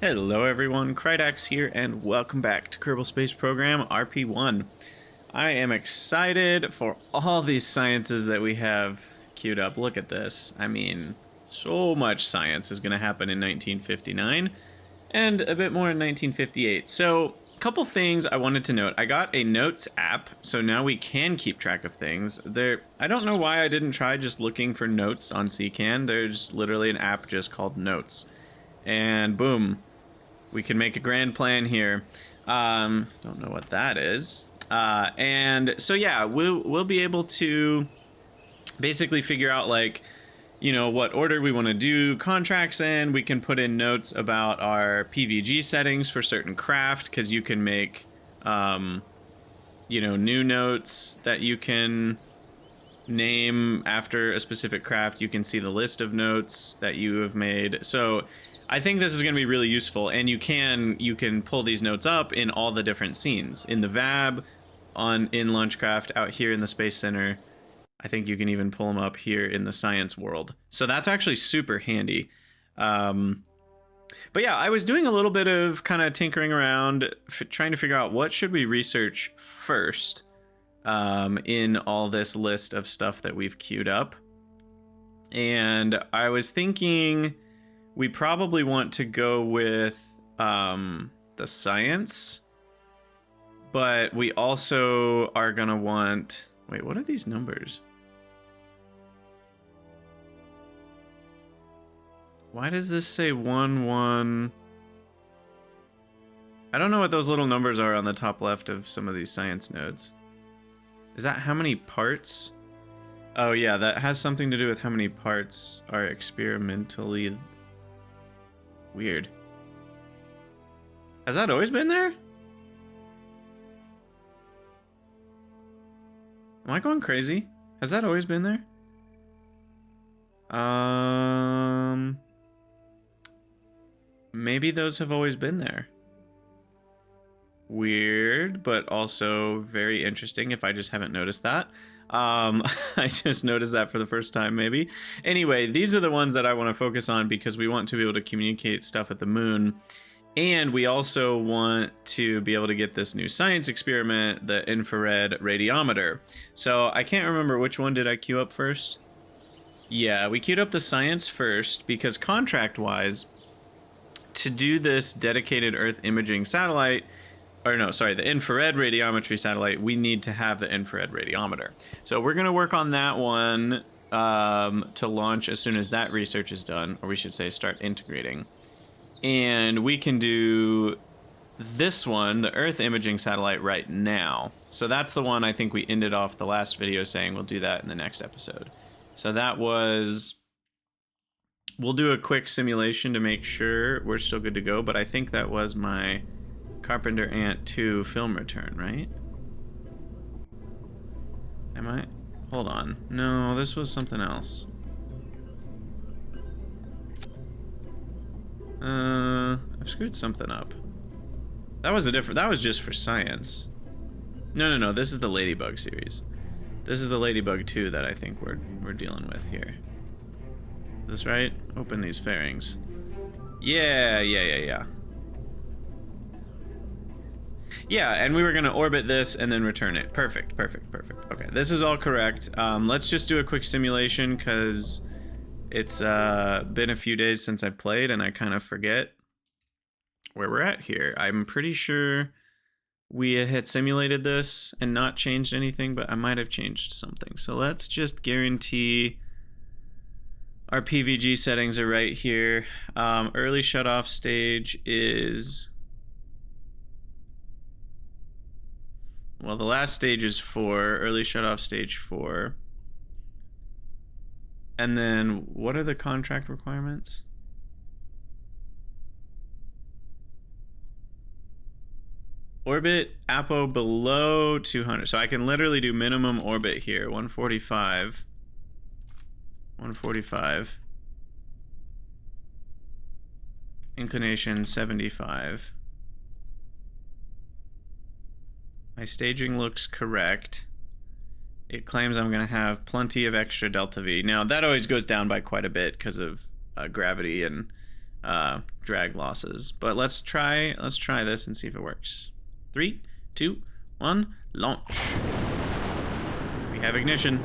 Hello everyone, Krydax here, and welcome back to Kerbal Space Program RP-1. I am excited for all these sciences that we have queued up. Look at this. I mean, so much science is going to happen in 1959, and a bit more in 1958. So, a couple things I wanted to note. I got a notes app, so now we can keep track of things. I don't know why I didn't try just looking for notes on CCAN. There's literally an app just called Notes. And boom. We can make a grand plan here. Don't know what that is. And so yeah, we'll be able to basically figure out, like, you know, what order we want to do contracts in. We can put in notes about our PVG settings for certain craft, because you can make, you know, new notes that you can name after a specific craft. You can see the list of notes that you have made. So I think this is going to be really useful, and you can pull these notes up in all the different scenes. In the VAB, in Launchcraft, out here in the Space Center. I think you can even pull them up here in the science world. So that's actually super handy. But yeah, I was doing a little bit of kind of tinkering around, trying to figure out what should we research first in all this list of stuff that we've queued up. And I was thinking we probably want to go with the science, but we also are gonna want, wait, what are these numbers? Why does this say 1-1? I don't know what those little numbers are on the top left of some of these science nodes. Is that how many parts? Oh yeah, that has something to do with how many parts are experimentally. Weird. Has that always been there? Am I going crazy? Has that always been there? Maybe those have always been there. Weird, but also very interesting if I just haven't noticed that. I just noticed that for the first time, maybe. Anyway, these are the ones that I want to focus on because we want to be able to communicate stuff at the moon. And we also want to be able to get this new science experiment, the infrared radiometer. So I can't remember which one did I queue up first. Yeah, we queued up the science first because contract-wise, to do this dedicated Earth imaging satellite, or no, sorry, the infrared radiometry satellite, we need to have the infrared radiometer. So we're going to work on that one to launch as soon as that research is done, or we should say start integrating. And we can do this one, the Earth imaging satellite, right now. So that's the one I think we ended off the last video saying we'll do that in the next episode. So that was... We'll do a quick simulation to make sure we're still good to go, but I think that was my Carpenter Ant 2 film return, right? Am I? Hold on. No, this was something else. I've screwed something up. That was just for science. No, this is the Ladybug series. This is the Ladybug 2 that I think we're dealing with here. Is this right? Open these fairings. Yeah. Yeah, and we were gonna orbit this and then return it. Perfect. Okay, this is all correct. Let's just do a quick simulation because it's been a few days since I played and I kind of forget where we're at here. I'm pretty sure we had simulated this and not changed anything, but I might have changed something. So let's just guarantee our PVG settings are right here. Early shutoff stage is... Well, the last stage is 4, early shutoff stage 4. And then, what are the contract requirements? Orbit APO below 200. So I can literally do minimum orbit here, 145. 145. Inclination 75. My staging looks correct. It claims I'm going to have plenty of extra delta V. Now, that always goes down by quite a bit because of gravity and drag losses. But let's try this and see if it works. 3, 2, 1, launch. We have ignition.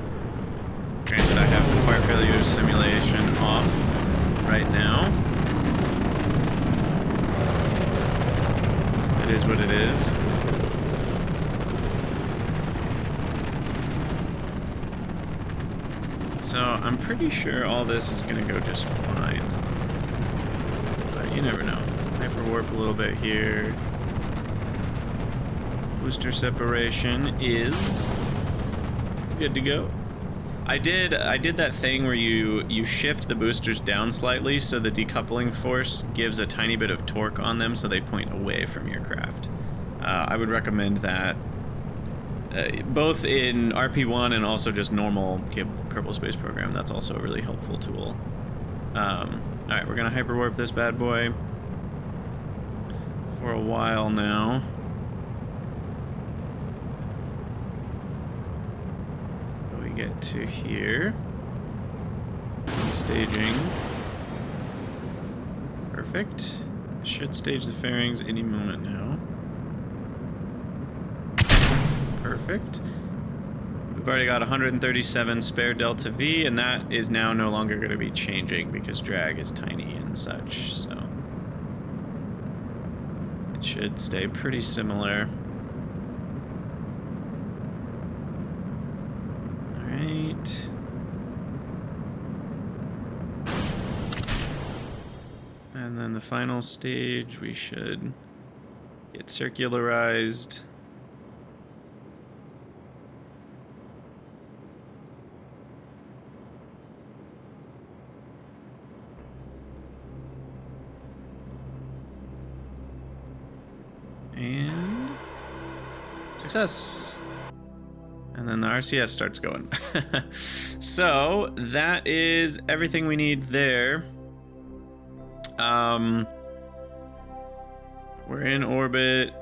Granted, I have the part failure simulation off right now. It is what it is. So I'm pretty sure all this is gonna go just fine. But you never know. Hyperwarp a little bit here. Booster separation is good to go. I did that thing where you shift the boosters down slightly so the decoupling force gives a tiny bit of torque on them so they point away from your craft. I would recommend that both in RP-1 and also just normal Kerbal Space Program. That's also a really helpful tool. Alright, we're gonna hyperwarp this bad boy for a while now. We get to here. Staging. Perfect. Should stage the fairings any moment now. Perfect. We've already got 137 spare delta V, and that is now no longer going to be changing because drag is tiny and such, so it should stay pretty similar. Alright. And then the final stage, we should get circularized. And success. And then the RCS starts going. So that is everything we need there. We're in orbit.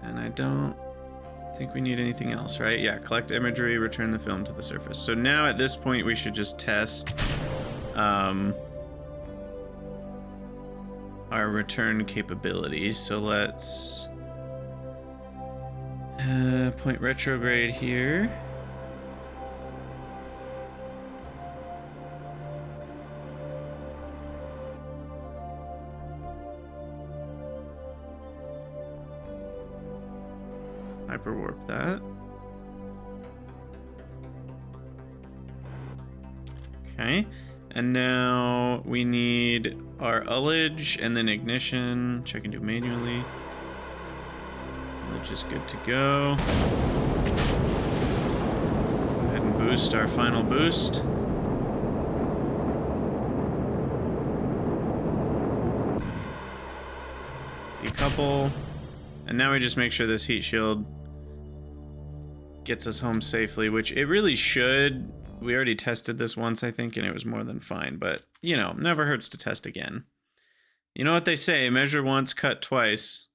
And I don't think we need anything else, right? Yeah, collect imagery, return the film to the surface. So now at this point we should just test our return capabilities. So let's point retrograde here. Hyperwarp that. Okay. And now we need our ullage and then ignition. Check and do manually. Ullage is good to go. Go ahead and boost our final boost. Decouple. And now we just make sure this heat shield gets us home safely, which it really should. We already tested this once, I think, and it was more than fine, but, you know, never hurts to test again. You know what they say, measure once, cut twice.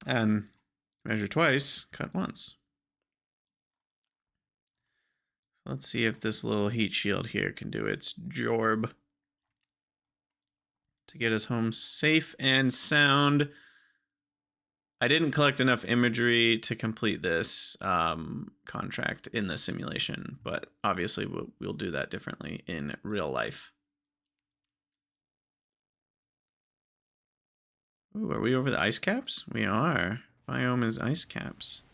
And measure twice, cut once. Let's see if this little heat shield here can do its job to get us home safe and sound. I didn't collect enough imagery to complete this contract in the simulation, but obviously we'll do that differently in real life. Ooh, are we over the ice caps? We are. Biome is ice caps.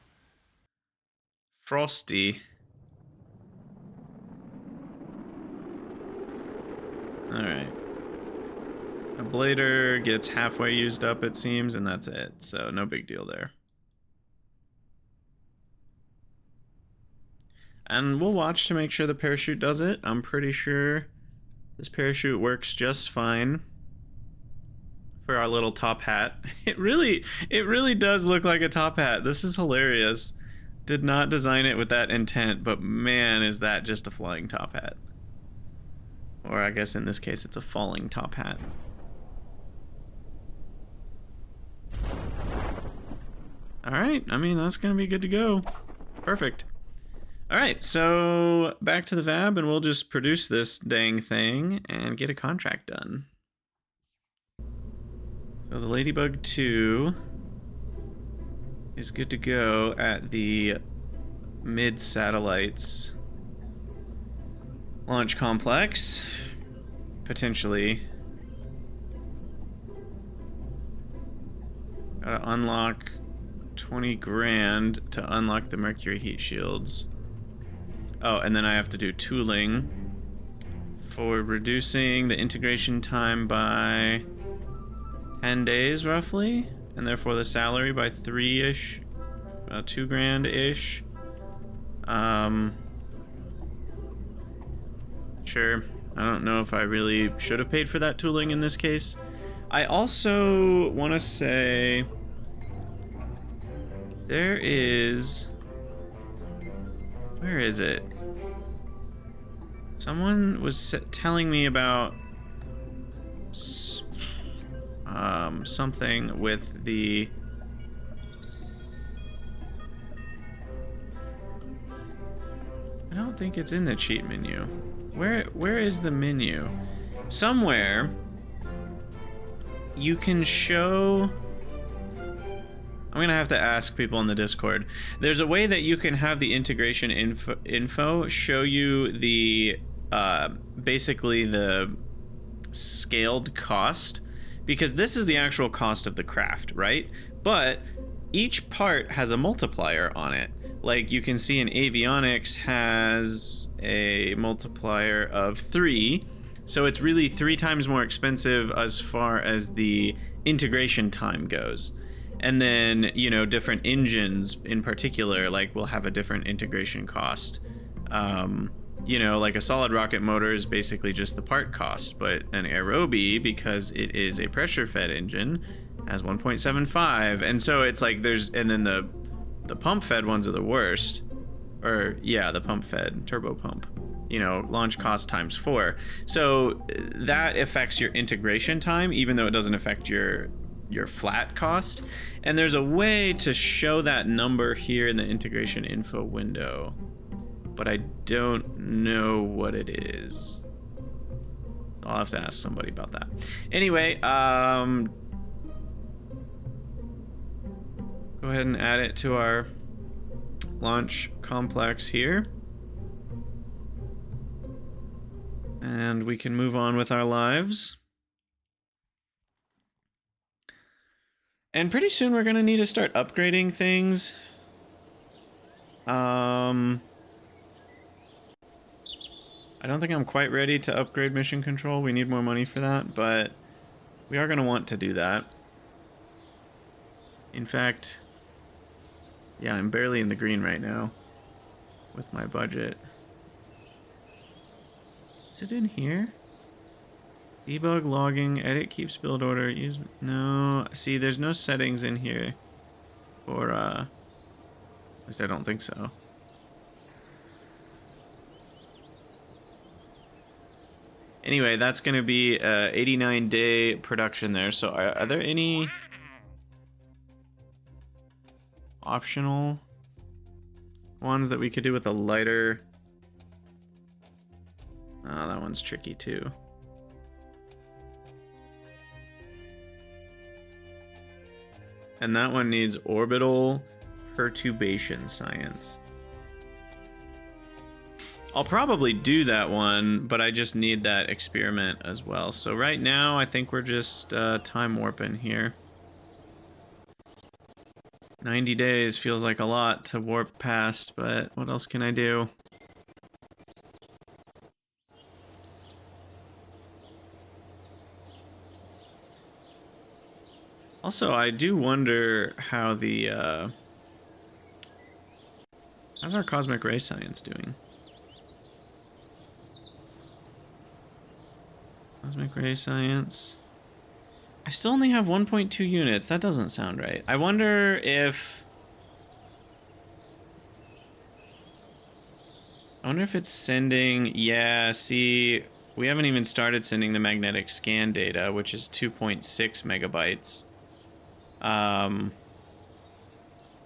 Frosty. Alright. A blader gets halfway used up, it seems, and that's it. So no big deal there. And we'll watch to make sure the parachute does it. I'm pretty sure this parachute works just fine for our little top hat. It really does look like a top hat. This is hilarious. Did not design it with that intent, but man, is that just a flying top hat. Or I guess in this case, it's a falling top hat. All right, I mean, that's gonna be good to go. Perfect. All right, so back to the VAB, and we'll just produce this dang thing and get a contract done. So the Ladybug 2 is good to go at the mid-satellites launch complex, potentially. Gotta unlock 20 grand to unlock the mercury heat shields. Oh, and then I have to do tooling for reducing the integration time by 10 days roughly, and therefore the salary by 3-ish, about 2 grand-ish. Sure. I don't know if I really should have paid for that tooling in this case. I also want to say there is... Where is it? Someone was telling me about something with the... I don't think it's in the cheat menu. Where is the menu? Somewhere you can show... I'm gonna have to ask people in the Discord. There's a way that you can have the integration info show you the basically the scaled cost, because this is the actual cost of the craft, right? But each part has a multiplier on it. Like you can see in avionics has a multiplier of 3, so it's really 3 times more expensive as far as the integration time goes. And then, you know, different engines in particular, like, will have a different integration cost. You know, like a solid rocket motor is basically just the part cost, but an aerobie, because it is a pressure-fed engine, has 1.75, and so it's like there's, and then the pump-fed ones are the worst, or yeah, the pump-fed turbo pump. You know, launch cost times 4. So that affects your integration time, even though it doesn't affect your flat cost. And there's a way to show that number here in the integration info window, but I don't know what it is. I'll have to ask somebody about that. Anyway, go ahead and add it to our launch complex here. And we can move on with our lives. And pretty soon we're gonna need to start upgrading things. I don't think I'm quite ready to upgrade mission control. We need more money for that, but we are gonna want to do that. In fact, yeah, I'm barely in the green right now with my budget. Is it in here? Debug, logging, edit, keeps build order, use... No, see, there's no settings in here for, at least I don't think so. Anyway, that's going to be 89-day production there, so are there any optional ones that we could do with a lighter... Oh, that one's tricky too. And that one needs orbital perturbation science. I'll probably do that one, but I just need that experiment as well. So right now, I think we're just time warping here. 90 days feels like a lot to warp past, but what else can I do? Also, I do wonder how the, how's our cosmic ray science doing? Cosmic ray science. I still only have 1.2 units. That doesn't sound right. I wonder if... it's sending... Yeah, see, we haven't even started sending the magnetic scan data, which is 2.6 megabytes.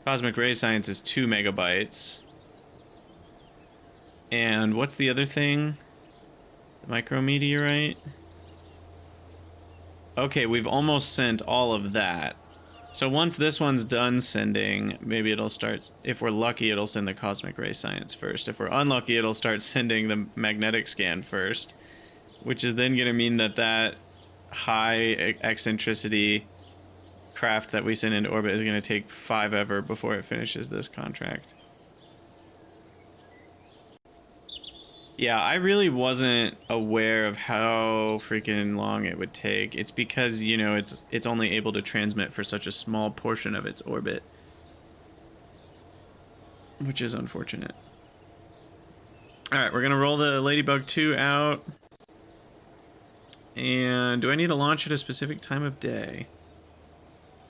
Cosmic ray science is 2 megabytes. And what's the other thing? The micrometeorite? Okay, we've almost sent all of that. So once this one's done sending, maybe it'll start, if we're lucky, it'll send the cosmic ray science first. If we're unlucky, it'll start sending the magnetic scan first, which is then going to mean that that high eccentricity craft that we send into orbit is going to take 5 ever before it finishes this contract. Yeah, I really wasn't aware of how freaking long it would take. It's because, you know, it's only able to transmit for such a small portion of its orbit, which is unfortunate. All right, we're gonna roll the Ladybug 2 out. And do I need to launch at a specific time of day?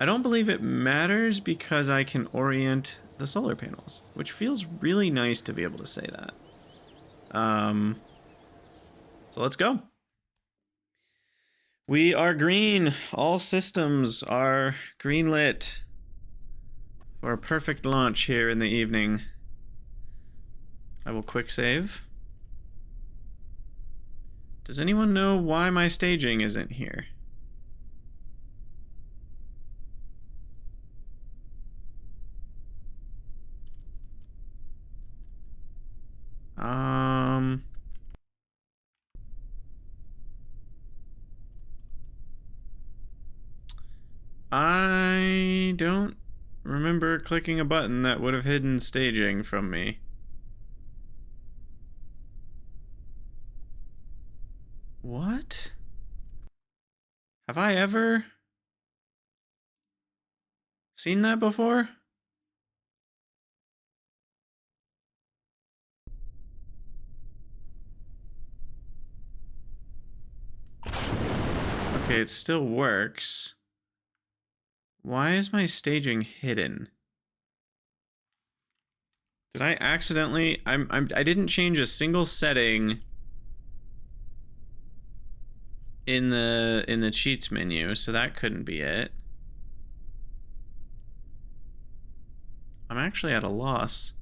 I don't believe it matters because I can orient the solar panels, which feels really nice to be able to say that. So let's go. We are green. All systems are greenlit for a perfect launch here in the evening. I will quick save. Does anyone know why my staging isn't here? I don't remember clicking a button that would have hidden staging from me. What? Have I ever seen that before? Okay, it still works. Why is my staging hidden? Did I accidentally... I didn't change a single setting in the cheats menu, so that couldn't be it. I'm actually at a loss.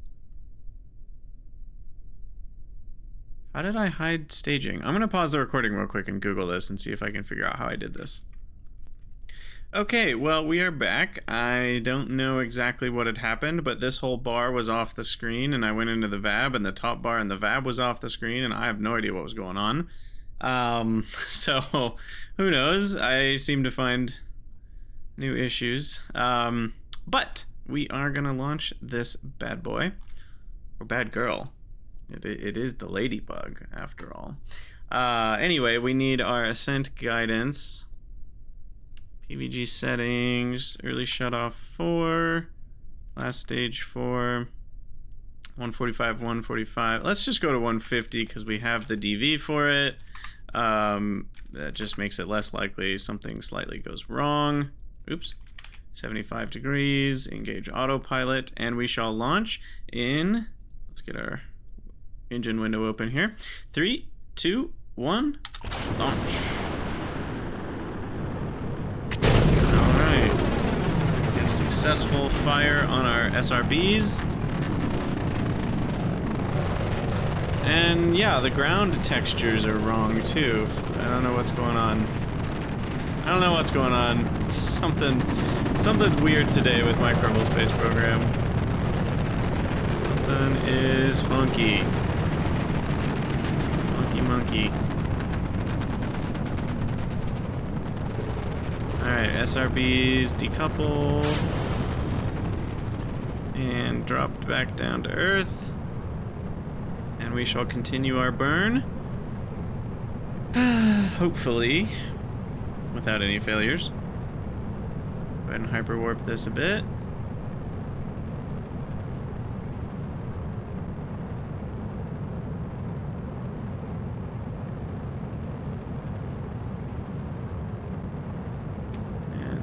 How did I hide staging? I'm gonna pause the recording real quick and Google this and see if I can figure out how I did this. Okay, well, we are back. I don't know exactly what had happened, but this whole bar was off the screen, and I went into the VAB, and the top bar in the VAB was off the screen, and I have no idea what was going on. So, who knows? I seem to find new issues. But we are gonna launch this bad boy, or bad girl. It is the Ladybug, after all. Anyway, we need our ascent guidance. PVG settings, early shutoff 4, last stage 4, 145, 145. Let's just go to 150 because we have the DV for it. That just makes it less likely something slightly goes wrong. Oops. 75 degrees, engage autopilot, and we shall launch in, let's get our engine window open here. 3, 2, 1, launch. Successful fire on our SRBs. And yeah, the ground textures are wrong too. I don't know what's going on. I don't know what's going on. Something's weird today with my Kerbal Space program. Something is funky. Funky monkey. Alright, SRBs decouple and dropped back down to Earth. And we shall continue our burn. Hopefully, without any failures. Go ahead and hyperwarp this a bit.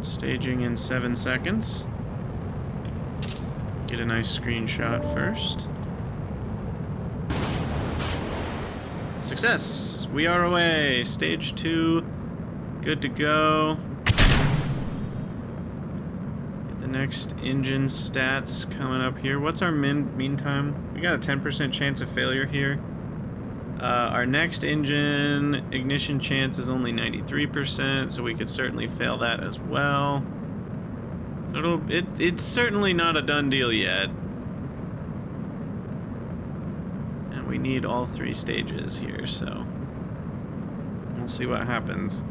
Staging in 7 seconds. Get a nice screenshot first. Success! We are away. Stage 2. Good to go. Get the next engine stats coming up here. What's our mean time? We got a 10% chance of failure here. Our next engine ignition chance is only 93%, so we could certainly fail that as well. So it's certainly not a done deal yet. And we need all 3 stages here, so we'll see what happens.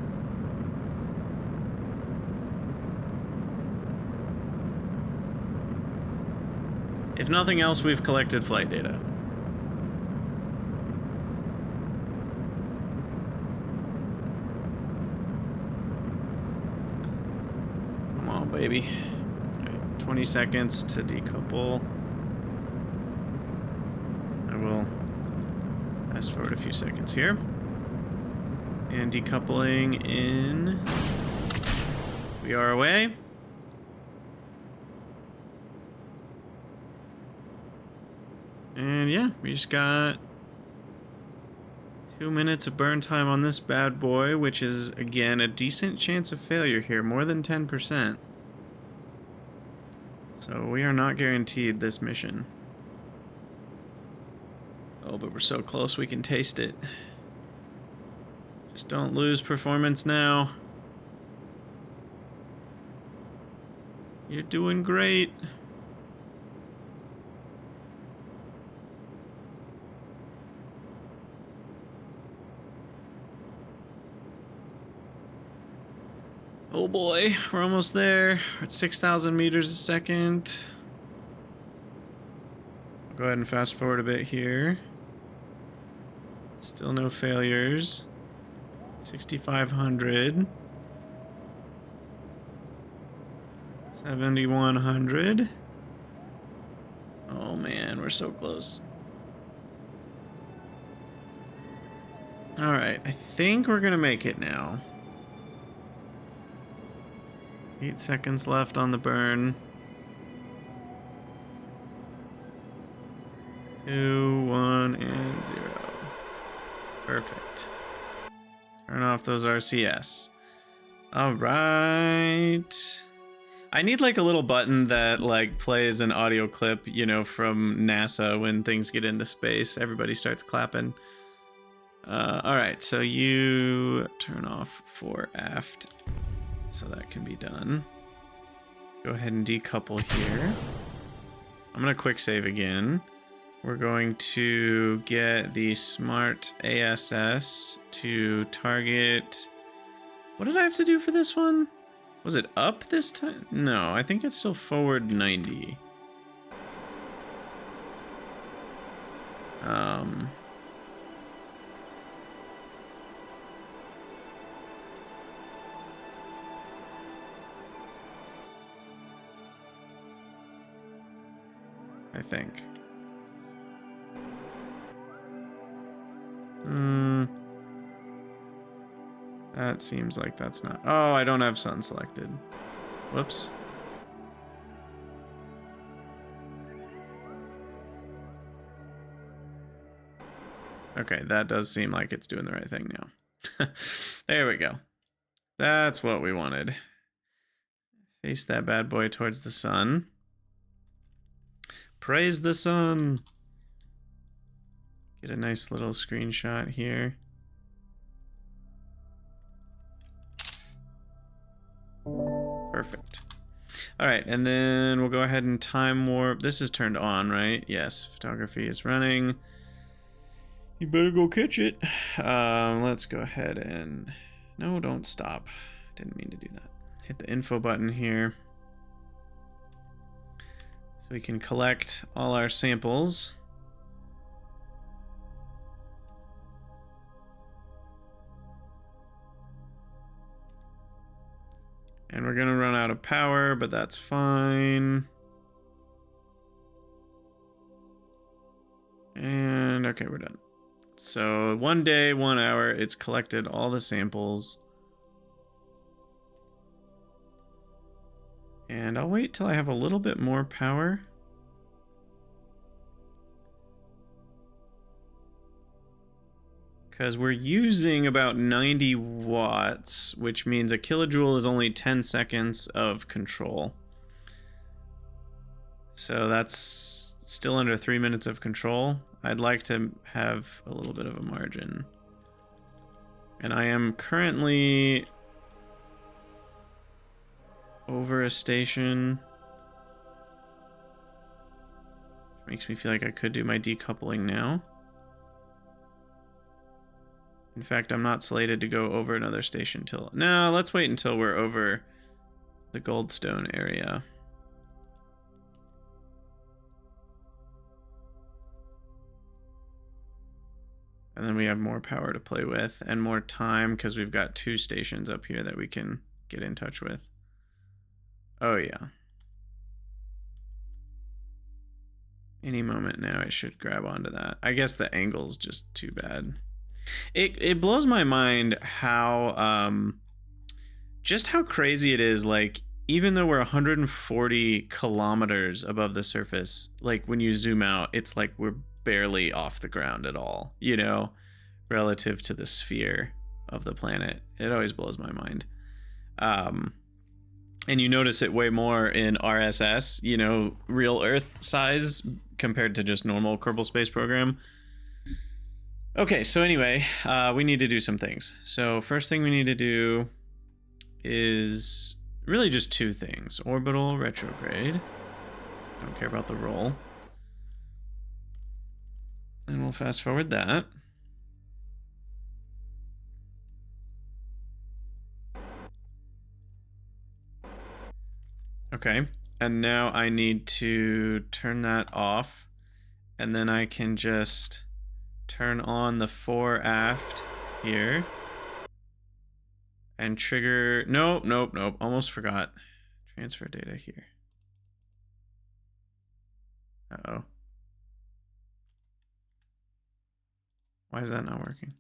If nothing else, we've collected flight data. Come on, baby. All right, 20 seconds to decouple. I will fast forward a few seconds here. And decoupling in. We are away. And yeah, we just got 2 minutes of burn time on this bad boy, which is, again, a decent chance of failure here, more than 10%. So we are not guaranteed this mission. Oh, but we're so close we can taste it. Just don't lose performance now. You're doing great. Oh boy, we're almost there. We're at 6,000 meters a second. I'll go ahead and fast forward a bit here. Still no failures. 6,500. 7,100. Oh man, we're so close. Alright, I think we're gonna make it now. 8 seconds left on the burn. 2, 1, and 0. Perfect. Turn off those RCS. Alright. I need like a little button that like plays an audio clip, you know, from NASA when things get into space. Everybody starts clapping. Alright, so you turn off fore aft so that can be done. Go ahead and decouple here. I'm gonna quick save again. We're going to get the smart ASS to target. What did I have to do for this one? Was it up this time? No, I think it's still forward 90. I think. That seems like that's not... Oh, I don't have sun selected. Whoops. Okay, that does seem like it's doing the right thing now. There we go. That's what we wanted. Face that bad boy towards the sun. Praise the sun. Get a nice little screenshot here. Perfect. All right, and then we'll go ahead and time warp. This is turned on, right? Yes, photography is running. You better go catch it. Let's go ahead and... No, don't stop. Didn't mean to do that. Hit the info button here. So we can collect all our samples. And we're gonna run out of power, but that's fine. And okay, we're done. So 1 day, 1 hour, it's collected all the samples. And I'll wait till I have a little bit more power. Because we're using about 90 watts, which means a kilojoule is only 10 seconds of control. So that's Still under 3 minutes of control. I'd like to have a little bit of a margin. And I am currently over a station. Makes me feel like I could do my decoupling now. In fact, I'm not slated to go over another station till... No, let's wait until we're over the Goldstone area. And then we have more power to play with and more time because we've got 2 stations up here that we can get in touch with. Oh, yeah. Any moment now, I should grab onto that. I guess the angle's just too bad. It blows my mind how, just how crazy it is, like, even though we're 140 kilometers above the surface, like, when you zoom out, it's like we're barely off the ground at all, you know, relative to the sphere of the planet. It always blows my mind. And you notice it way more in RSS, you know, real Earth size compared to just normal Kerbal Space Program. Okay, so anyway, we need to do some things. So first thing we need to do is really just 2 things. Orbital retrograde. Don't care about the roll. And we'll fast forward that. Okay, and now I need to turn that off, and then I can just turn on the fore aft here and trigger... Nope, almost forgot. Transfer data here. Uh-oh. Why is that not working?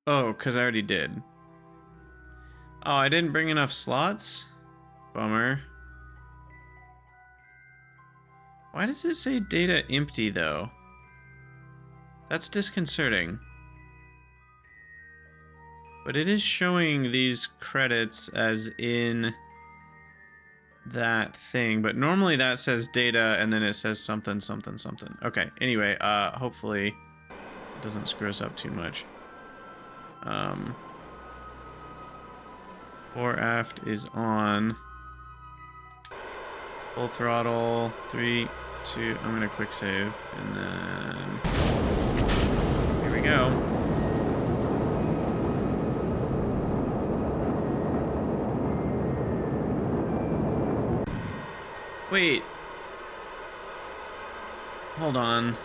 Oh, because I already did. Oh, I didn't bring enough slots? Bummer. Why does it say data empty, though? That's disconcerting. But it is showing these credits as in that thing. But normally that says data, and then it says something, something, something. Okay, anyway, hopefully it doesn't screw us up too much. Fore aft is on. Full throttle. 3, 2. I'm gonna quick save, and then here we go. Wait. Hold on.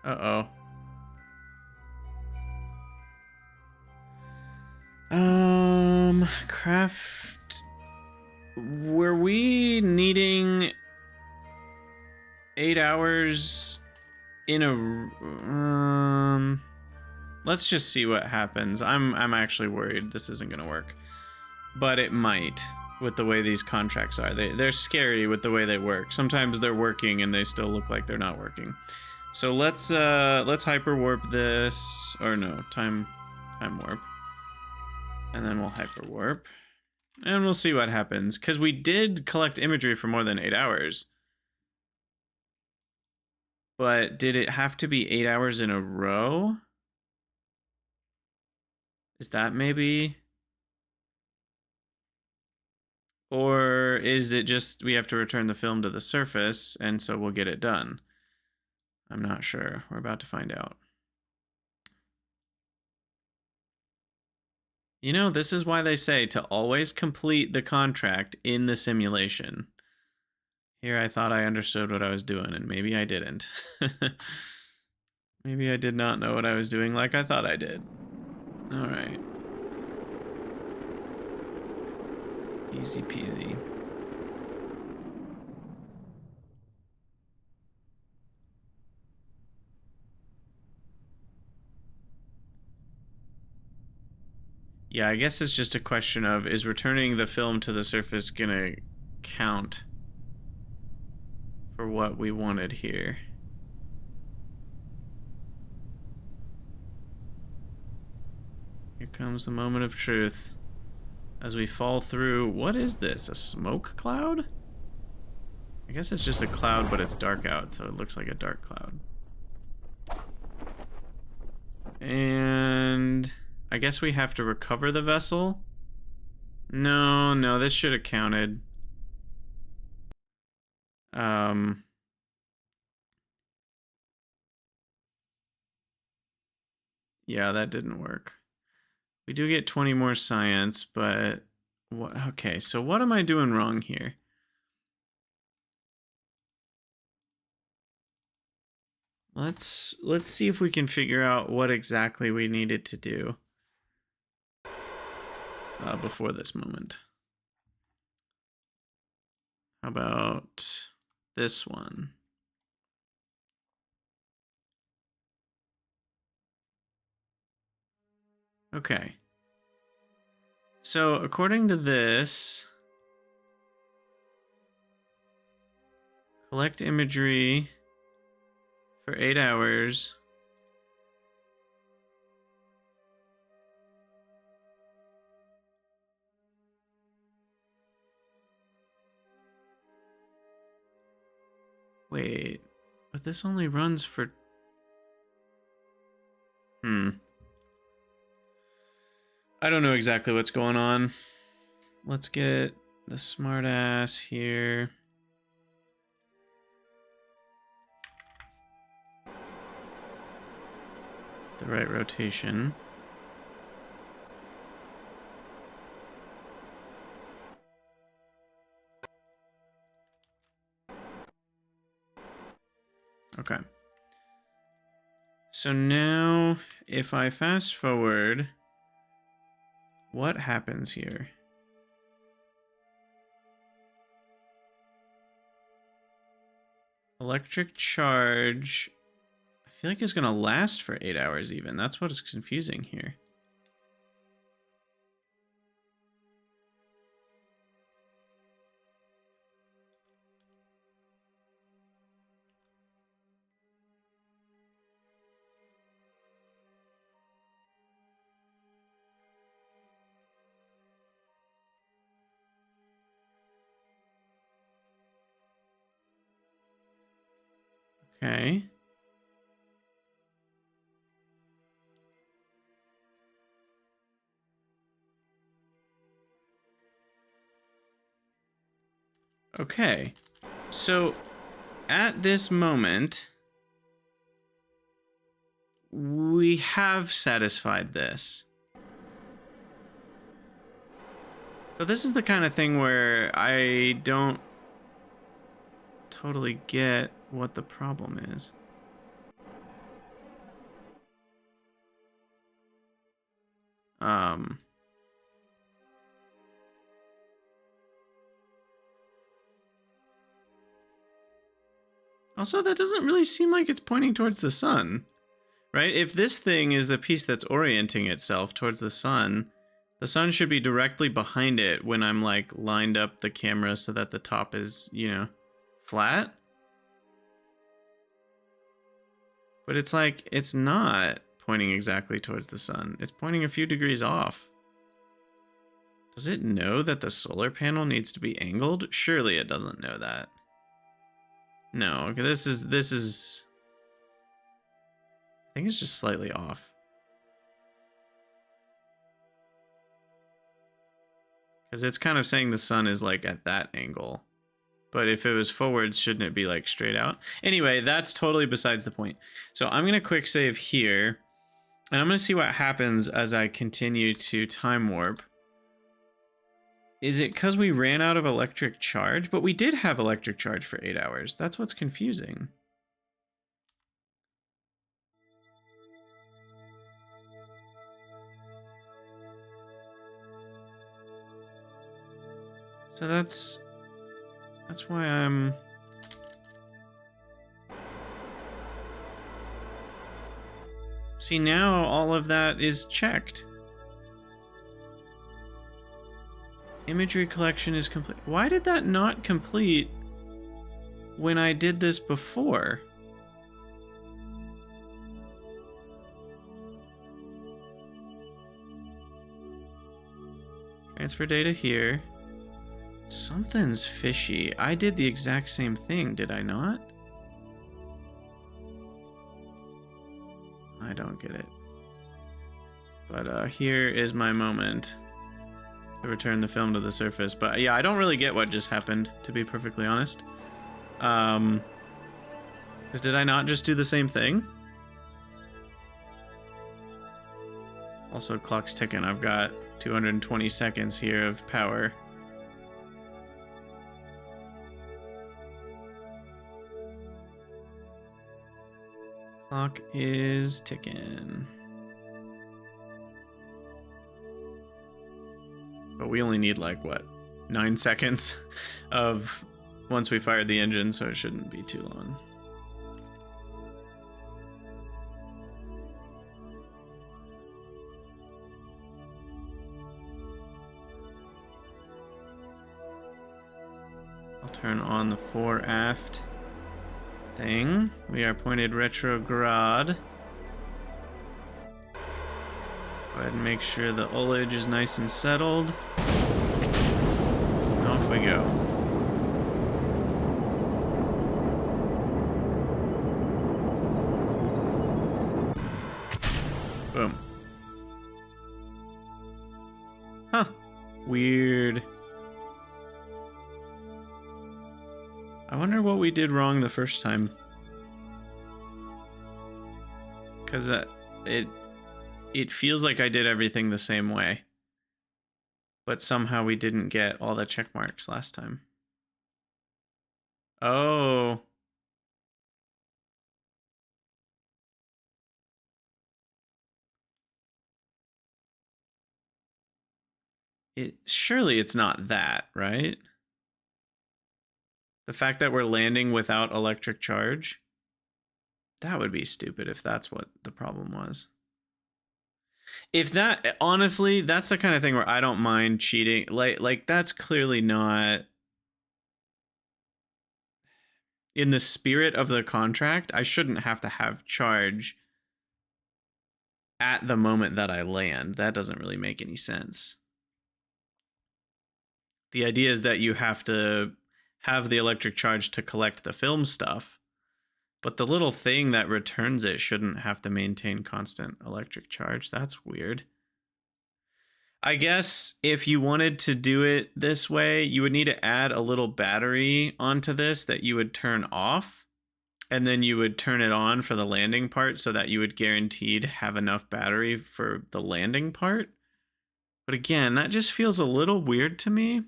Uh-oh. Craft... Were we needing 8 hours in a... Let's just see what happens. I'm actually worried this isn't gonna work. But it might, with the way these contracts are. They're scary with the way they work. Sometimes they're working and they still look like they're not working. So let's hyper warp this, or no, time warp. And then we'll hyper warp. And we'll see what happens, because we did collect imagery for more than 8 hours. But did it have to be 8 hours in a row? Is that maybe? Or is it just we have to return the film to the surface, and so we'll get it done? I'm not sure. We're about to find out. You know, this is why they say to always complete the contract in the simulation. Here I thought I understood what I was doing, and maybe I didn't. Maybe I did not know what I was doing like I thought I did. All right. Easy peasy. Yeah, I guess it's just a question of, is returning the film to the surface gonna count for what we wanted here. Here comes the moment of truth. As we fall through, what is this? A smoke cloud? I guess it's just a cloud, but it's dark out, so it looks like a dark cloud. And I guess we have to recover the vessel? No, this should have counted. Yeah, that didn't work. We do get 20 more science, but okay, so what am I doing wrong here? Let's see if we can figure out what exactly we needed to do before this moment. How about this one? Okay. So according to this, collect imagery for 8 hours. Wait, but this only runs for... I don't know exactly what's going on. Let's get the smartass here. The right rotation. Okay. So now, if I fast forward, what happens here? Electric charge. I feel like it's gonna last for 8 hours even. That's what is confusing here. Okay. Okay. So, at this moment, we have satisfied this. So this is the kind of thing where I don't totally get what the problem is. Also, that doesn't really seem like it's pointing towards the sun, right? If this thing is the piece that's orienting itself towards the sun should be directly behind it when I'm like lined up the camera so that the top is, you know, flat. But it's like, it's not pointing exactly towards the sun. It's pointing a few degrees off. Does it know that the solar panel needs to be angled? Surely it doesn't know that. No, this is... I think it's just slightly off. Because it's kind of saying the sun is like at that angle. But if it was forwards, shouldn't it be like straight out? Anyway, that's totally besides the point. So I'm going to quick save here. And I'm going to see what happens as I continue to time warp. Is it because we ran out of electric charge? But we did have electric charge for 8 hours. That's what's confusing. So that's why I'm... See, now all of that is checked. Imagery collection is complete. Why did that not complete when I did this before. Transfer data here. Something's fishy. I did the exact same thing, did I not? I don't get it. But here is my moment to return the film to the surface. But yeah, I don't really get what just happened, to be perfectly honest. 'Cause did I not just do the same thing? Also, clock's ticking. I've got 220 seconds here of power. Clock is ticking. But we only need like, what, 9 seconds of once we fired the engine, so it shouldn't be too long. I'll turn on the fore aft thing. We are pointed retrograde. Go ahead and make sure the ullage is nice and settled. And off we go. Boom. Huh. Weird. I wonder what we did wrong the first time. Because it feels like I did everything the same way. But somehow we didn't get all the check marks last time. Oh. Surely it's not that, right? The fact that we're landing without electric charge? That would be stupid if that's what the problem was. If that, honestly, that's the kind of thing where I don't mind cheating. Like that's clearly not in the spirit of the contract. I shouldn't have to have charge at the moment that I land. That doesn't really make any sense. The idea is that you have to have the electric charge to collect the film stuff, but the little thing that returns it shouldn't have to maintain constant electric charge. That's weird. I guess if you wanted to do it this way, you would need to add a little battery onto this that you would turn off, and then you would turn it on for the landing part so that you would guaranteed have enough battery for the landing part. But again, that just feels a little weird to me.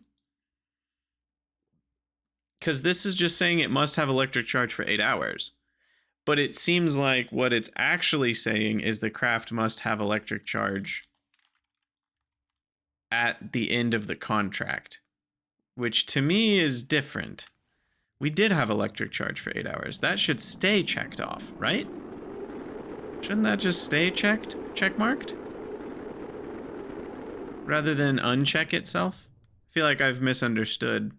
Because this is just saying it must have electric charge for 8 hours. But it seems like what it's actually saying is the craft must have electric charge at the end of the contract, which to me is different. We did have electric charge for 8 hours. That should stay checked off, right? Shouldn't that just stay check-marked? Rather than uncheck itself? I feel like I've misunderstood.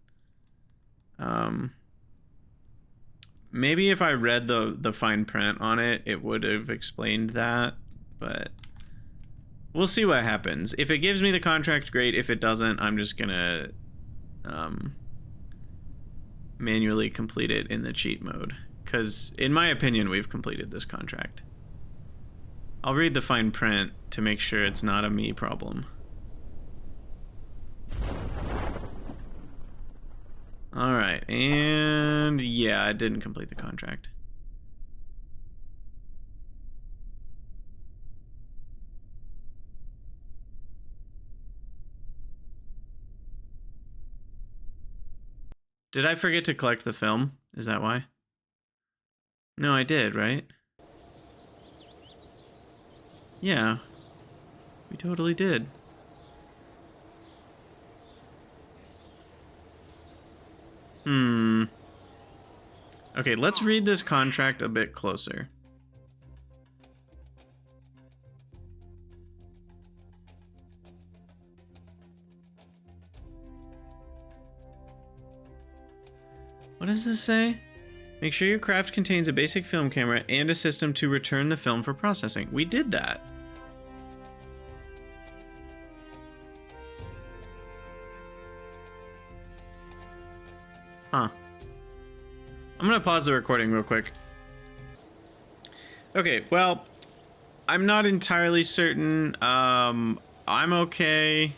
Maybe if I read the fine print on it, it would have explained that, but we'll see what happens. If it gives me the contract, great. If it doesn't, I'm just gonna manually complete it in the cheat mode, because in my opinion, we've completed this contract. I'll read the fine print to make sure it's not a me problem. All right, and yeah, I didn't complete the contract. Did I forget to collect the film? Is that why? No, I did, right? Yeah, we totally did. Okay, let's read this contract a bit closer. What does this say? Make sure your craft contains a basic film camera and a system to return the film for processing. We did that. Huh. I'm gonna pause the recording real quick. Okay, well, I'm not entirely certain. I'm okay.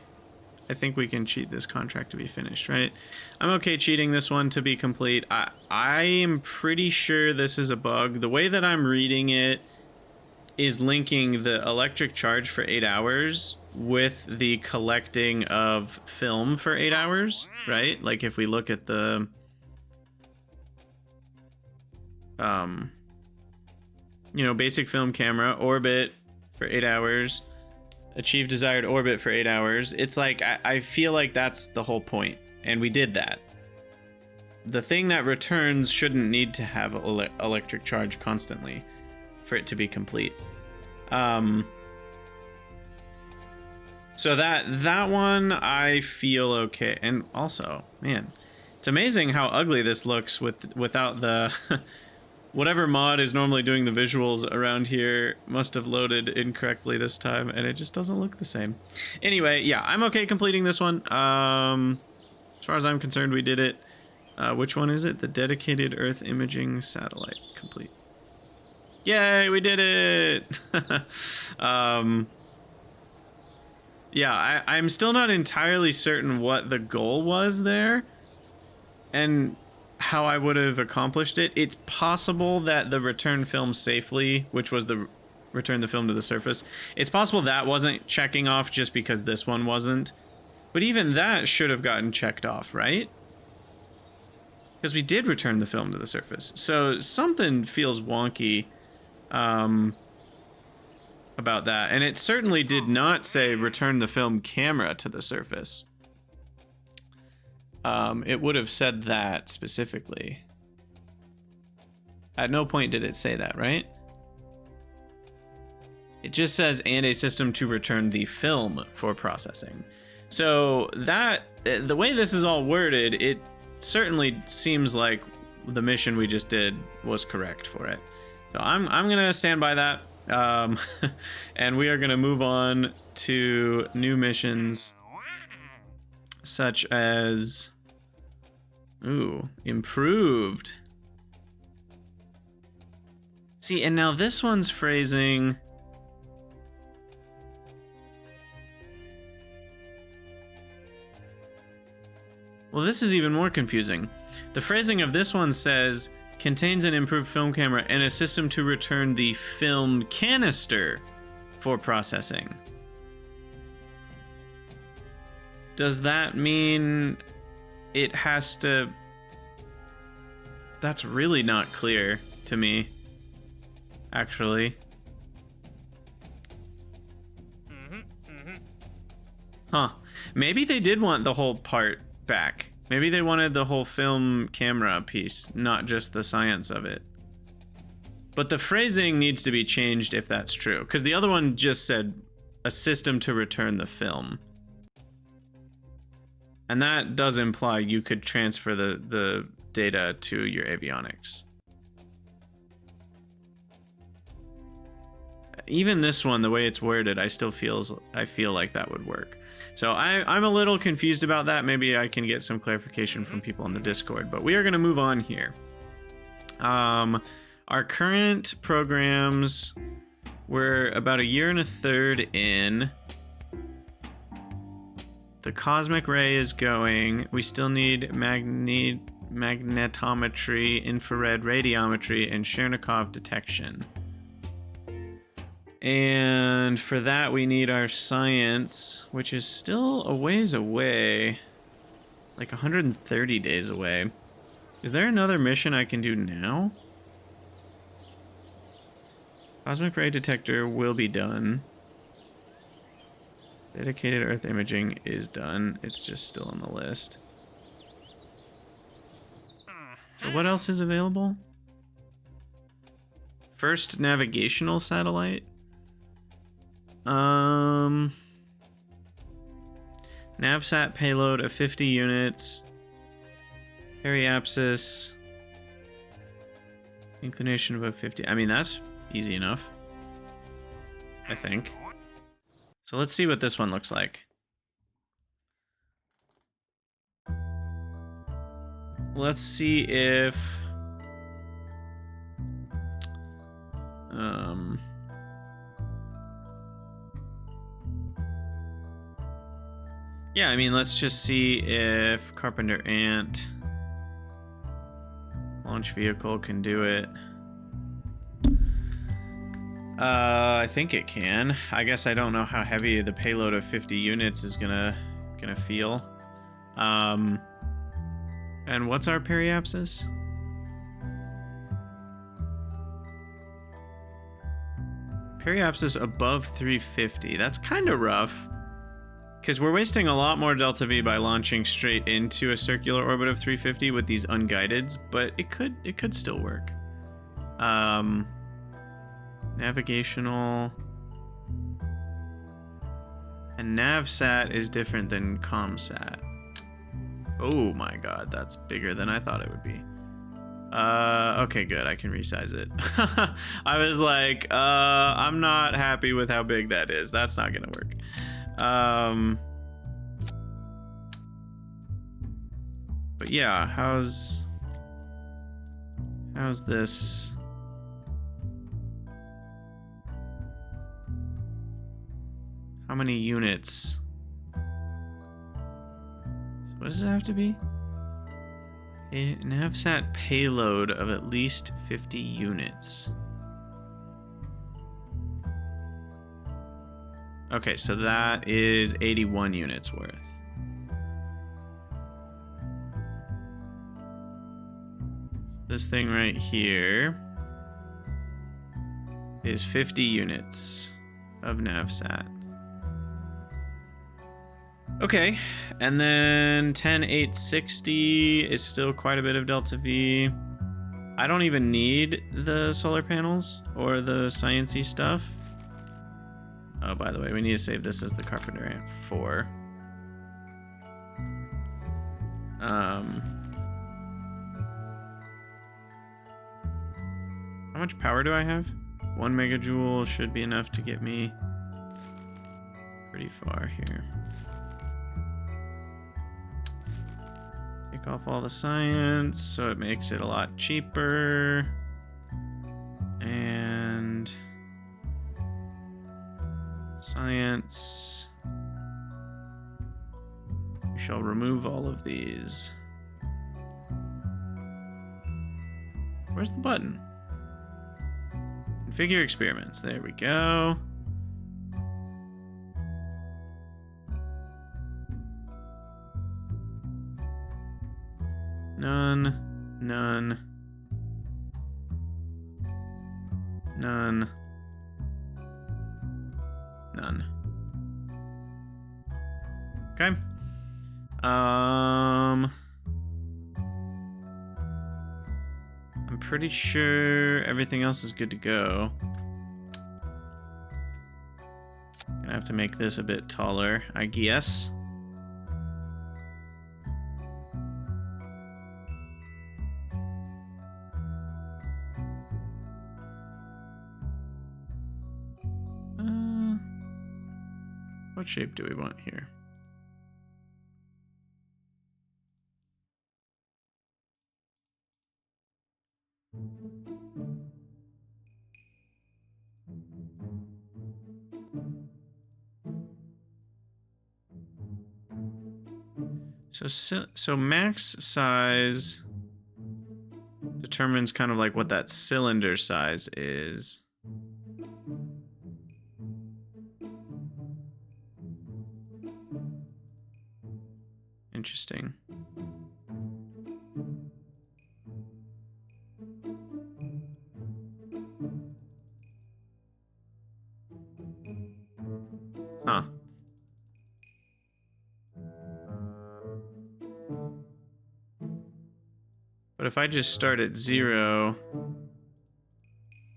I think we can cheat this contract to be finished, right? I'm okay cheating this one to be complete. I am pretty sure this is a bug. The way that I'm reading it is linking the electric charge for 8 hours with the collecting of film for 8 hours, right? Like if we look at the you know, basic film camera, orbit for 8 hours, achieve desired orbit for 8 hours. It's like, I feel like that's the whole point, and we did that. The thing that returns shouldn't need to have electric charge constantly for it to be complete. So that one I feel okay. And also, man, it's amazing how ugly this looks without the whatever mod is normally doing the visuals around here must have loaded incorrectly this time, and it just doesn't look the same. Anyway, yeah, I'm okay completing this one. As far as I'm concerned, we did it. Which one is it? The dedicated Earth imaging satellite complete. Yay, we did it! Yeah, I'm still not entirely certain what the goal was there and how I would have accomplished it. It's possible that the return film safely, which was the return the film to the surface, it's possible that wasn't checking off just because this one wasn't. But even that should have gotten checked off, right? Because we did return the film to the surface. So something feels wonky about that. And it certainly did not say return the film camera to the surface. It would have said that specifically. At no point did it say that, right? It just says, and a system to return the film for processing. So that, the way this is all worded, it certainly seems like the mission we just did was correct for it. So I'm gonna stand by that. And we are gonna move on to new missions such as, ooh, improved. See, and now this one's phrasing. Well, this is even more confusing. The phrasing of this one says, contains an improved film camera and a system to return the film canister for processing. Does that mean it has to... That's really not clear to me, actually. Huh. Maybe they did want the whole part back. Maybe they wanted the whole film camera piece, not just the science of it. But the phrasing needs to be changed if that's true, because the other one just said a system to return the film. And that does imply you could transfer the data to your avionics. Even this one, the way it's worded, I feel like that would work. So I'm a little confused about that. Maybe I can get some clarification from people on the Discord, but we are going to move on here. Our current programs, we're about 1.33 years in. The cosmic ray is going. We still need magnetometry, infrared radiometry, and Cherenkov detection. And for that, we need our science, which is still a ways away, like 130 days away. Is there another mission I can do now? Cosmic ray detector will be done. Dedicated Earth imaging is done. It's just still on the list. So what else is available? First navigational satellite. Navsat payload of 50 units. Periapsis. Inclination above 50. I mean, that's easy enough, I think. So let's see what this one looks like. Let's see if... yeah, I mean, let's just see if Carpenter Ant launch vehicle can do it. I think it can. I guess I don't know how heavy the payload of 50 units is gonna feel. And what's our periapsis? Periapsis above 350. That's kind of rough. Because we're wasting a lot more delta V by launching straight into a circular orbit of 350 with these unguideds, but it could still work. Navigational. And Navsat is different than Comsat. Oh my god, that's bigger than I thought it would be. Okay, good, I can resize it. I was like, I'm not happy with how big that is. That's not gonna work. But yeah, how's this? How many units? What does it have to be? A Navsat payload of at least 50 units. Okay, so that is 81 units worth. This thing right here is 50 units of Navsat. Okay, and then 10,860 is still quite a bit of delta V. I don't even need the solar panels or the science-y stuff. Oh, by the way, we need to save this as the Carpenter Ant 4. How much power do I have? 1 megajoule should be enough to get me pretty far here. Take off all the science, so it makes it a lot cheaper. And science. We shall remove all of these. Where's the button? Configure experiments. There we go. None. None. None. None. Okay. I'm pretty sure everything else is good to go. Gonna have to make this a bit taller, I guess. What shape do we want here? So max size determines kind of like what that cylinder size is. Interesting. Huh. But if I just start at 0,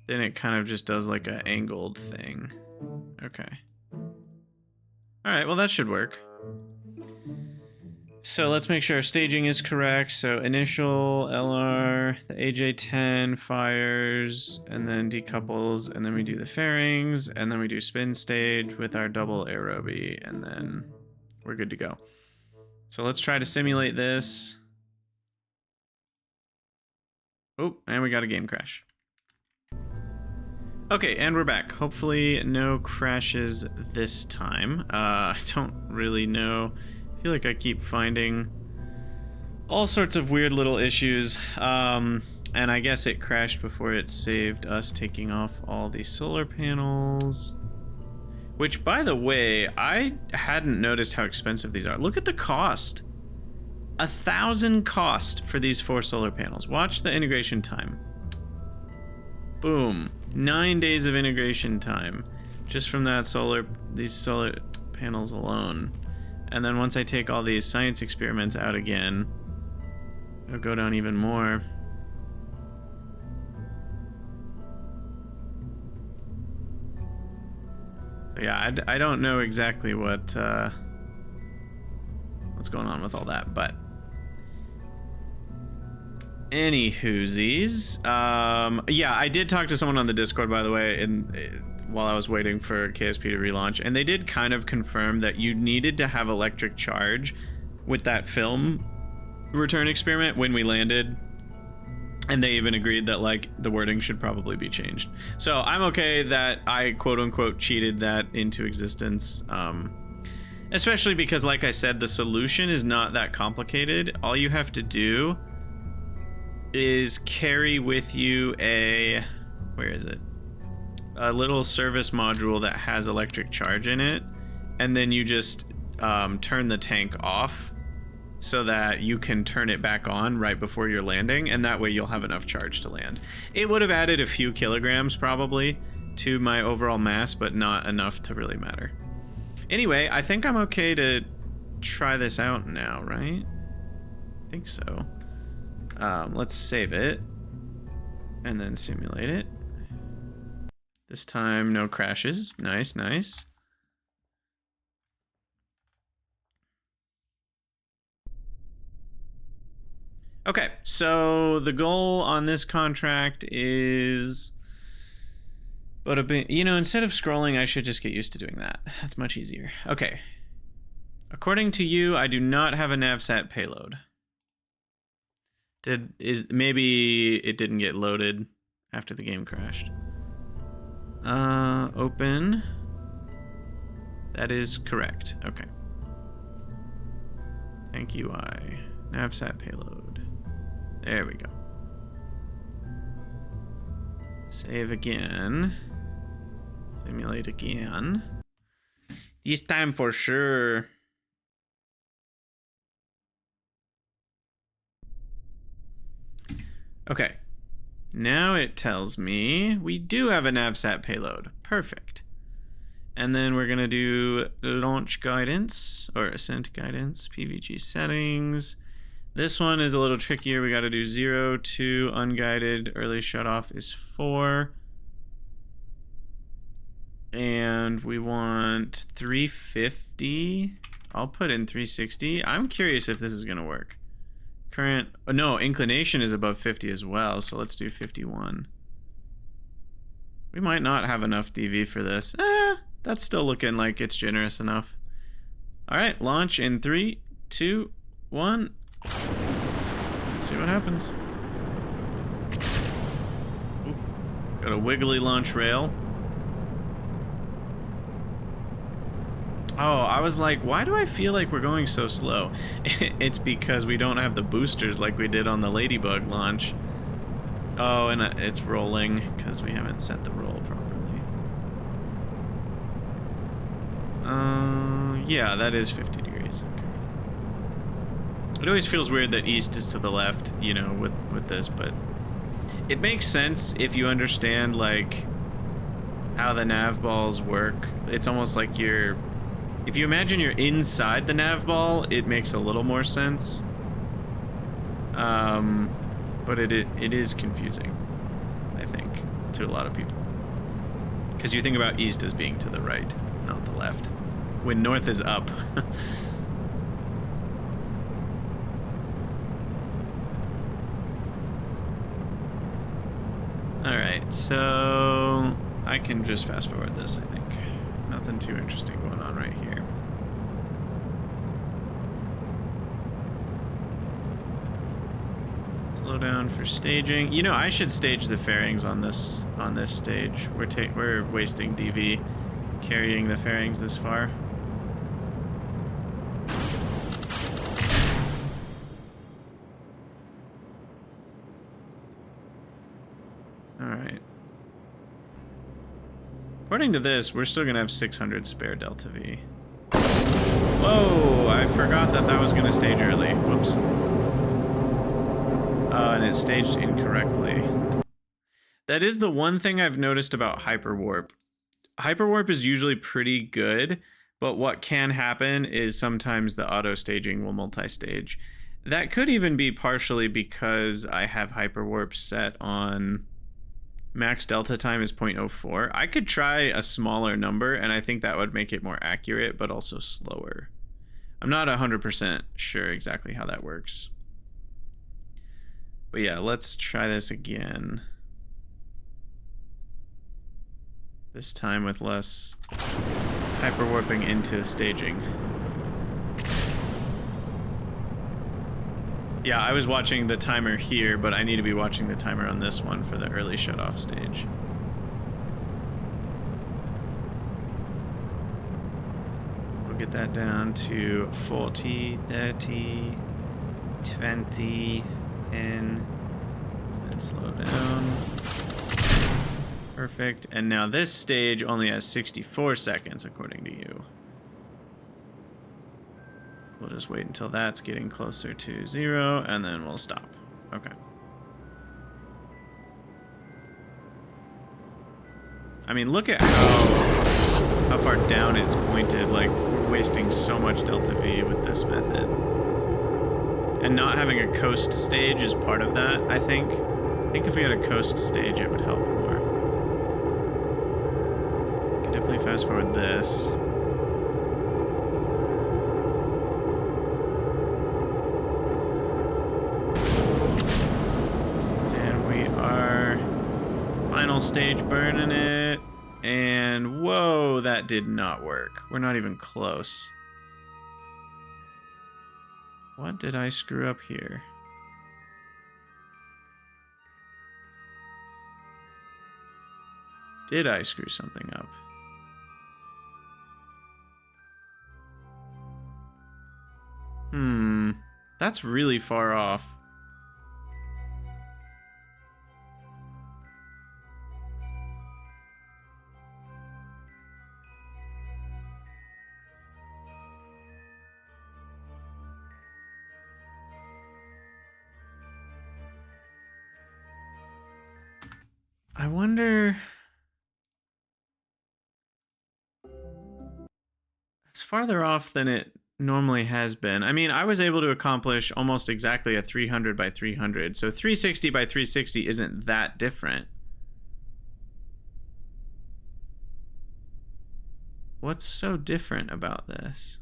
then it kind of just does like an angled thing. Okay. All right, well that should work. So let's make sure our staging is correct. So initial LR, the AJ10 fires, and then decouples, and then we do the fairings, and then we do spin stage with our double aerobie, and then we're good to go. So let's try to simulate this. Oh, and we got a game crash. Okay, and we're back. Hopefully no crashes this time. I don't really know. I feel like I keep finding all sorts of weird little issues. And I guess it crashed before it saved us taking off all these solar panels. Which, by the way, I hadn't noticed how expensive these are. Look at the cost. 1,000 cost for these 4 solar panels. Watch the integration time. Boom. 9 days of integration time. Just from that these solar panels alone. And then once I take all these science experiments out again, it'll go down even more. So yeah, I don't know exactly what's going on with all that, but anywhoosies. Yeah, I did talk to someone on the Discord, by the way, while I was waiting for KSP to relaunch, and they did kind of confirm that you needed to have electric charge with that film return experiment when we landed, and they even agreed that like the wording should probably be changed. So I'm okay that I quote-unquote cheated that into existence, especially because, like I said, the solution is not that complicated. All you have to do is carry with you a little service module that has electric charge in it, and then you just turn the tank off so that you can turn it back on right before you're landing, and that way you'll have enough charge to land. It would have added a few kilograms probably to my overall mass, but not enough to really matter. Anyway, I think I'm okay to try this out now, right? I think so. Let's save it and then simulate it. This time, no crashes. Nice, nice. Okay, so the goal on this contract is, you know, instead of scrolling, I should just get used to doing that. That's much easier. Okay. According to you, I do not have a Navsat payload. Maybe it didn't get loaded after the game crashed. Open. That is correct. Okay. Thank you, Navsat payload. There we go. Save again. Simulate again. This time for sure. Okay. Now it tells me we do have a Navsat payload. Perfect. And then we're going to do launch guidance or ascent guidance, PVG settings. This one is a little trickier. We got to do 0 to unguided. Early shutoff is 4. And we want 350. I'll put in 360. I'm curious if this is going to work. Current, oh no, inclination is above 50 as well, so let's do 51. We might not have enough DV for this. That's still looking like it's generous enough. All right, launch in 3, 2, 1. Let's see what happens. Ooh, got a wiggly launch rail. Oh, I was like, why do I feel like we're going so slow? It's because we don't have the boosters like we did on the Ladybug launch. Oh, and it's rolling because we haven't set the roll properly. Yeah, that is 50 degrees. Okay. It always feels weird that east is to the left, you know, with this, but it makes sense if you understand, like, how the nav balls work. It's almost like if you imagine you're inside the nav ball, it makes a little more sense. But it is confusing, I think, to a lot of people. Because you think about east as being to the right, not the left. When north is up. Alright, so I can just fast forward this, I think. Nothing too interesting going on right here. Slow down for staging. You know, I should stage the fairings on this stage. We're wasting DV carrying the fairings this far. Alright. According to this, we're still gonna have 600 spare Delta V. Whoa! I forgot that was gonna stage early. Whoops. And it staged incorrectly. That is the one thing I've noticed about Hyperwarp. Hyperwarp is usually pretty good, but what can happen is sometimes the auto staging will multi-stage. That could even be partially because I have Hyperwarp set on max delta time is 0.04. I could try a smaller number, and I think that would make it more accurate, but also slower. I'm not 100% sure exactly how that works. But yeah, let's try this again. This time with less hyperwarping into staging. Yeah, I was watching the timer here, but I need to be watching the timer on this one for the early shut-off stage. We'll get that down to 40, 30, 20, 10, and slow down. Perfect. And now this stage only has 64 seconds, according to you. We'll just wait until that's getting closer to 0, and then we'll stop. Okay. I mean, look at how far down it's pointed. Like, we're wasting so much Delta V with this method. And not having a coast stage is part of that, I think. I think if we had a coast stage, it would help more. I can definitely fast forward this. Final stage burning it, and whoa, that did not work. We're not even close. What did I screw up here? Did I screw something up? That's really far off. I wonder... It's farther off than it normally has been. I mean, I was able to accomplish almost exactly a 300 by 300, so 360 by 360 isn't that different. What's so different about this?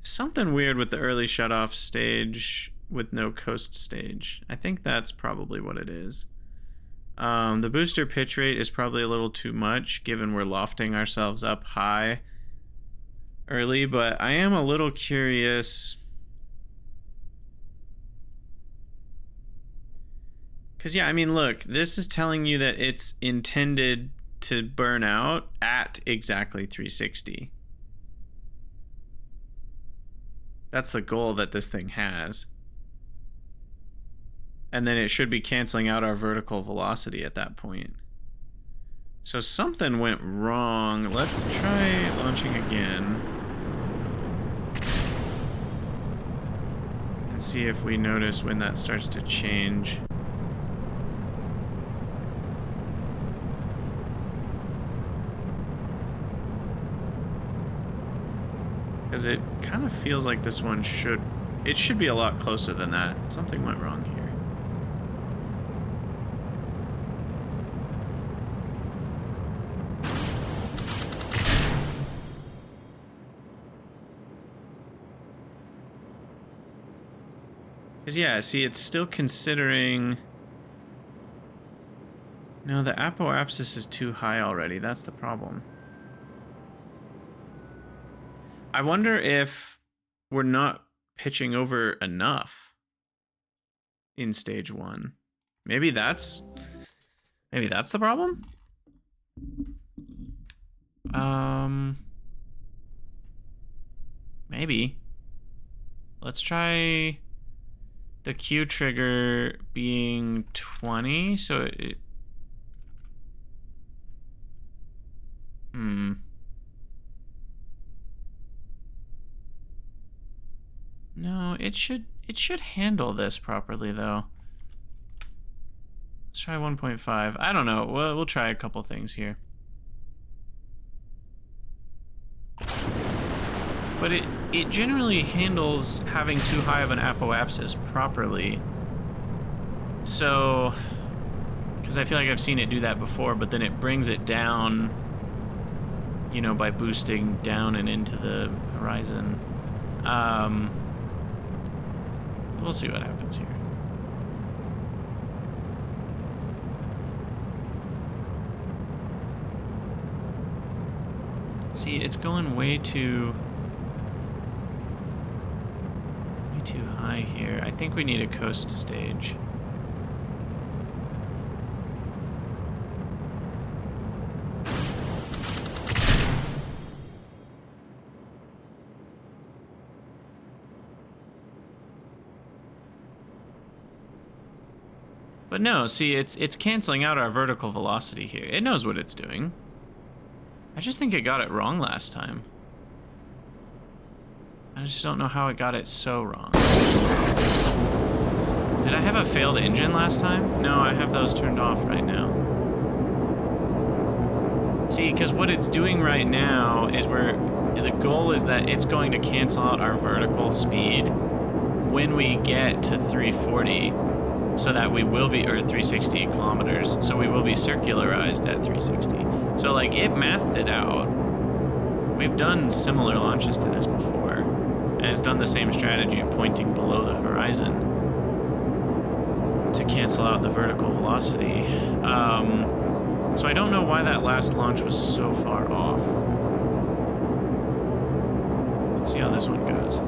Something weird with the early shut-off stage with no coast stage. I think that's probably what it is. The booster pitch rate is probably a little too much given we're lofting ourselves up high early, but I am a little curious. Because, yeah, I mean, look, this is telling you that it's intended to burn out at exactly 360. That's the goal that this thing has. And then it should be canceling out our vertical velocity at that point. So something went wrong. Let's try launching again. And see if we notice when that starts to change. Because it kind of feels like this one should be a lot closer than that. Something went wrong here. Because, yeah, see, it's still considering... No, the apoapsis is too high already. That's the problem. I wonder if we're not pitching over enough in stage 1. Maybe that's the problem? Maybe. Let's try the Q trigger being 20, so it... No, it should handle this properly though. Let's try 1.5. I don't know. We'll try a couple things here. But it generally handles having too high of an apoapsis properly. So, because I feel like I've seen it do that before, but then it brings it down, you know, by boosting down and into the horizon. We'll see what happens here. See, it's going way too high here. I think we need a coast stage. But no, see, it's canceling out our vertical velocity here. It knows what it's doing. I just think it got it wrong last time. I just don't know how it got it so wrong. Did I have a failed engine last time? No, I have those turned off right now. See, because what it's doing right now is the goal is that it's going to cancel out our vertical speed when we get to 340. So that we will be, or 360 kilometers, so we will be circularized at 360. So like, it mathed it out. We've done similar launches to this before, and it's done the same strategy of pointing below the horizon to cancel out the vertical velocity. So I don't know why that last launch was so far off. Let's see how this one goes.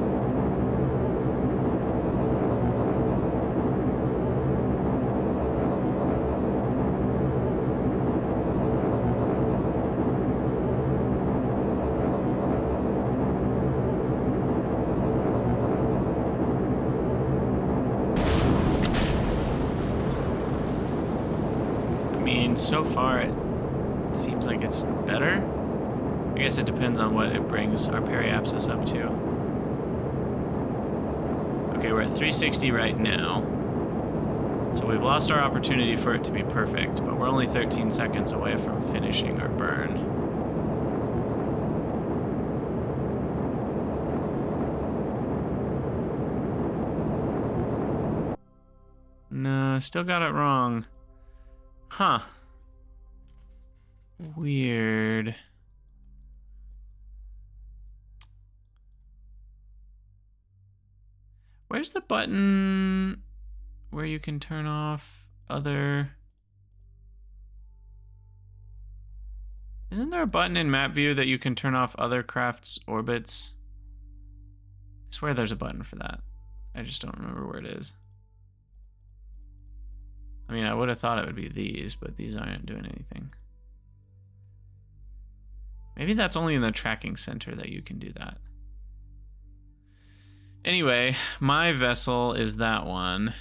So far, it seems like it's better. I guess it depends on what it brings our periapsis up to. Okay, we're at 360 right now. So we've lost our opportunity for it to be perfect, but we're only 13 seconds away from finishing our burn. No, still got it wrong. Huh. Weird. Where's the button where you can turn off other... Isn't there a button in map view that you can turn off other crafts' orbits? I swear there's a button for that. I just don't remember where it is. I mean, I would have thought it would be these, but these aren't doing anything. Maybe that's only in the tracking center that you can do that. Anyway, my vessel is that one,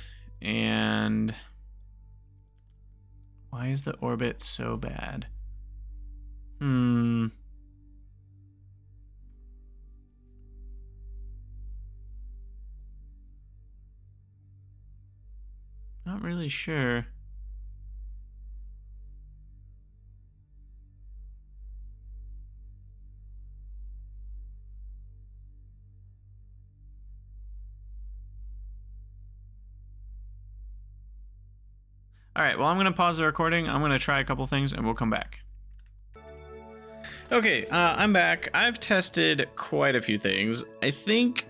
and why is the orbit so bad? Not really sure. All right, well, I'm going to pause the recording. I'm going to try a couple things, and we'll come back. Okay, I'm back. I've tested quite a few things. I think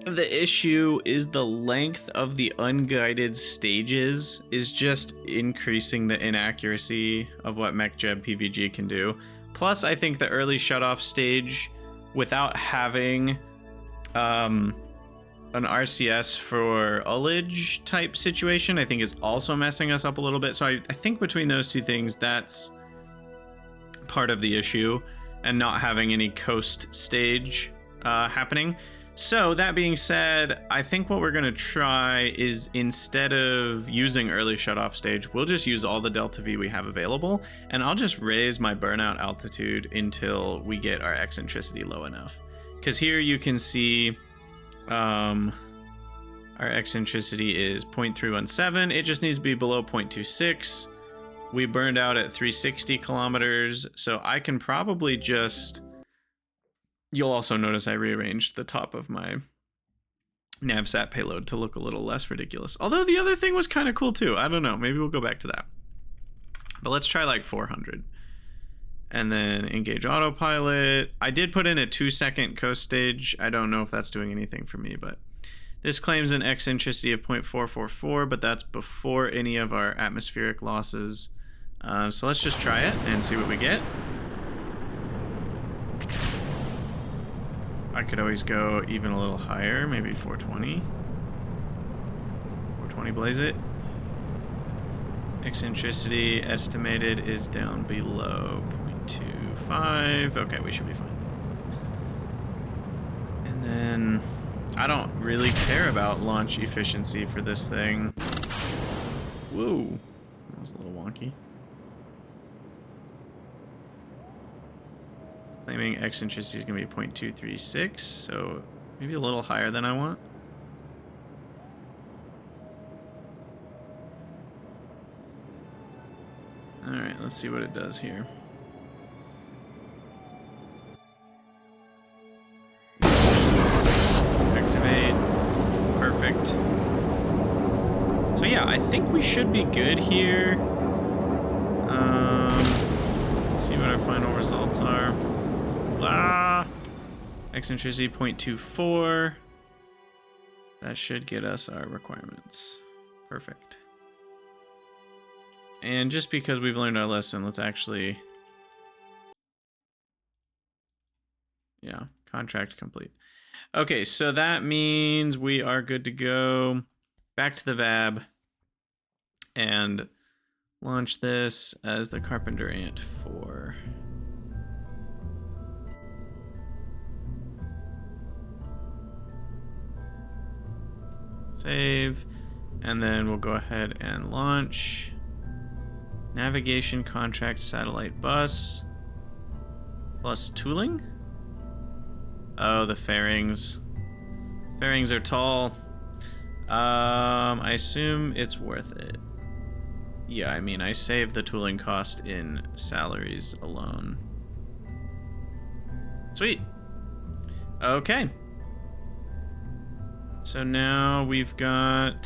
the issue is the length of the unguided stages is just increasing the inaccuracy of what MechJeb PVG can do. Plus, I think the early shutoff stage, without having an RCS for ullage type situation, I think is also messing us up a little bit. So I think between those two things, that's part of the issue, and not having any coast stage happening. So that being said, I think what we're gonna try is, instead of using early shutoff stage, we'll just use all the Delta V we have available, and I'll just raise my burnout altitude until we get our eccentricity low enough. Because here you can see our eccentricity is 0.317. It just needs to be below 0.26. We burned out at 360 kilometers, so I can probably just... You'll also notice I rearranged the top of my Navsat payload to look a little less ridiculous. Although the other thing was kind of cool too. I don't know. Maybe we'll go back to that. But let's try like 400. And then engage autopilot. I did put in a 2-second coast stage. I don't know if that's doing anything for me, but this claims an eccentricity of 0.444, but that's before any of our atmospheric losses. So let's just try it and see what we get. I could always go even a little higher, maybe 420. 420 blaze it. Eccentricity estimated is down below 0.25. Okay, we should be fine. And then I don't really care about launch efficiency for this thing. Whoa, that was a little wonky. Claiming eccentricity is going to be 0.236, so maybe a little higher than I want. Alright, let's see what it does here. Activate. Perfect. So yeah, I think we should be good here. Let's see what our final results are. Eccentricity 0.24. That should get us our requirements. Perfect. And just because we've learned our lesson, let's actually... Yeah, contract complete. Okay, so that means we are good to go. Back to the VAB. And launch this as the Carpenter Ant 4. Save, and then we'll go ahead and launch. Navigation contract satellite bus plus tooling. Oh, the fairings. Fairings are tall. I assume it's worth it. Yeah, I mean, I saved the tooling cost in salaries alone. Sweet. Okay. So now we've got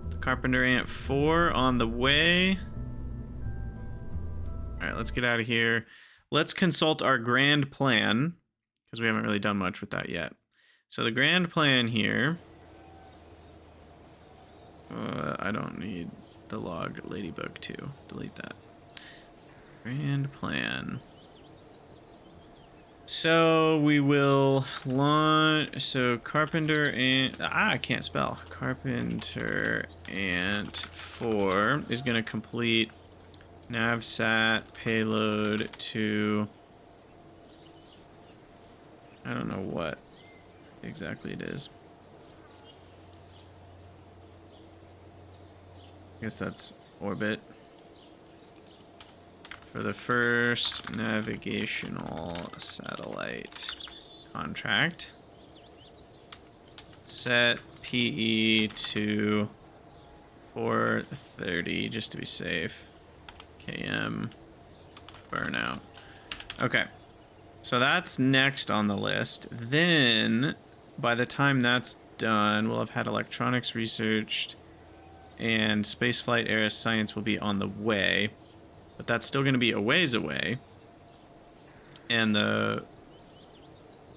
the Carpenter Ant 4 on the way. All right, let's get out of here. Let's consult our grand plan, because we haven't really done much with that yet. So the grand plan here... I don't need the log ladybug too. Delete that. Grand plan. So we will launch, so Carpenter Ant, I can't spell. Carpenter Ant 4 is going to complete Navsat payload to, I don't know what exactly it is. I guess that's orbit. For the first navigational satellite contract. Set PE to 430 just to be safe. KM burnout. Okay, so that's next on the list. Then by the time that's done, we'll have had electronics researched and spaceflight air science will be on the way. But that's still going to be a ways away. And the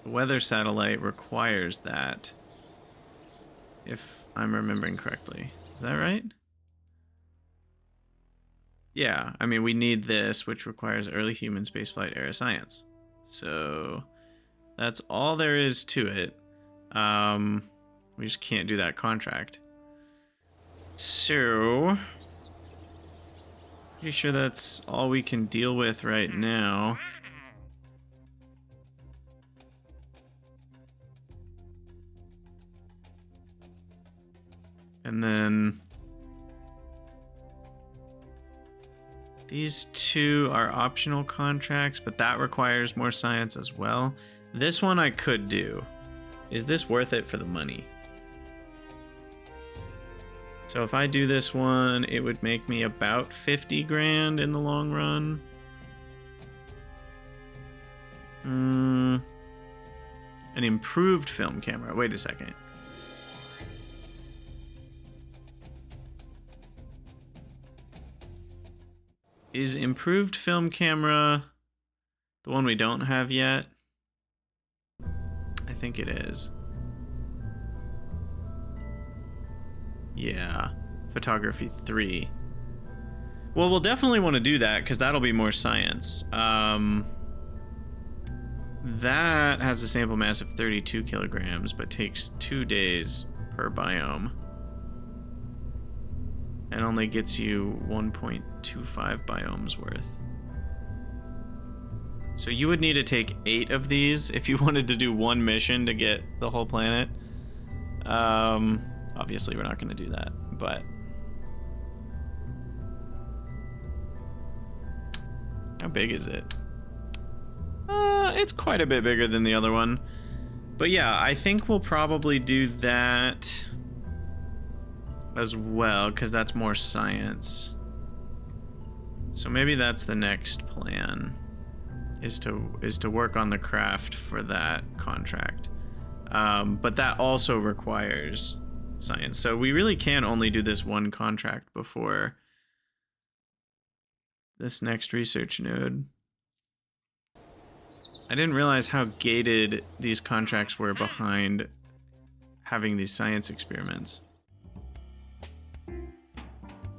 The weather satellite requires that, if I'm remembering correctly. Is that right? Yeah, I mean, we need this, which requires early human spaceflight era science. So that's all there is to it. We just can't do that contract. So, pretty sure that's all we can deal with right now. And then these two are optional contracts, but that requires more science as well. This one I could do. Is this worth it for the money? So if I do this one, it would make me about 50 grand in the long run. An improved film camera. Wait a second. Is improved film camera the one we don't have yet? I think it is. Yeah, photography 3. Well, we'll definitely want to do that because that'll be more science. That has a sample mass of 32 kilograms, but takes 2 days per biome. And only gets you 1.25 biomes worth. So you would need to take 8 of these if you wanted to do one mission to get the whole planet. Obviously we're not going to do that, but... How big is it? It's quite a bit bigger than the other one. But yeah, I think we'll probably do that as well, because that's more science. So maybe that's the next plan, is to work on the craft for that contract. But that also requires science. So we really can only do this one contract before this next research node. I didn't realize how gated these contracts were behind having these science experiments.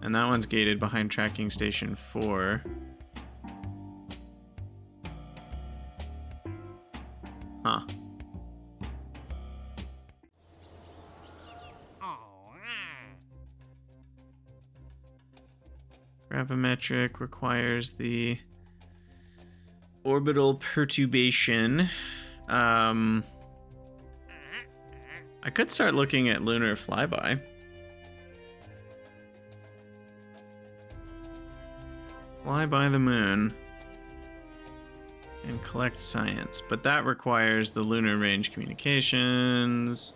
And that one's gated behind tracking station 4. Huh. Gravimetric requires the orbital perturbation. I could start looking at lunar flyby. Fly by the moon and collect science, but that requires the lunar range communications.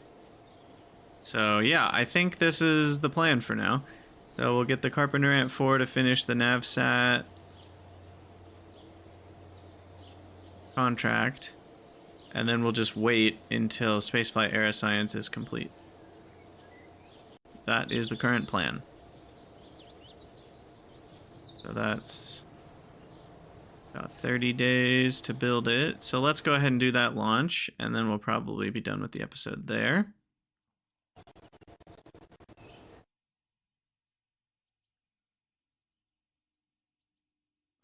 So yeah, I think this is the plan for now. So we'll get the Carpenter Ant 4 to finish the Navsat contract, and then we'll just wait until spaceflight era science is complete. That is the current plan. So that's about 30 days to build it. So let's go ahead and do that launch, and then we'll probably be done with the episode there.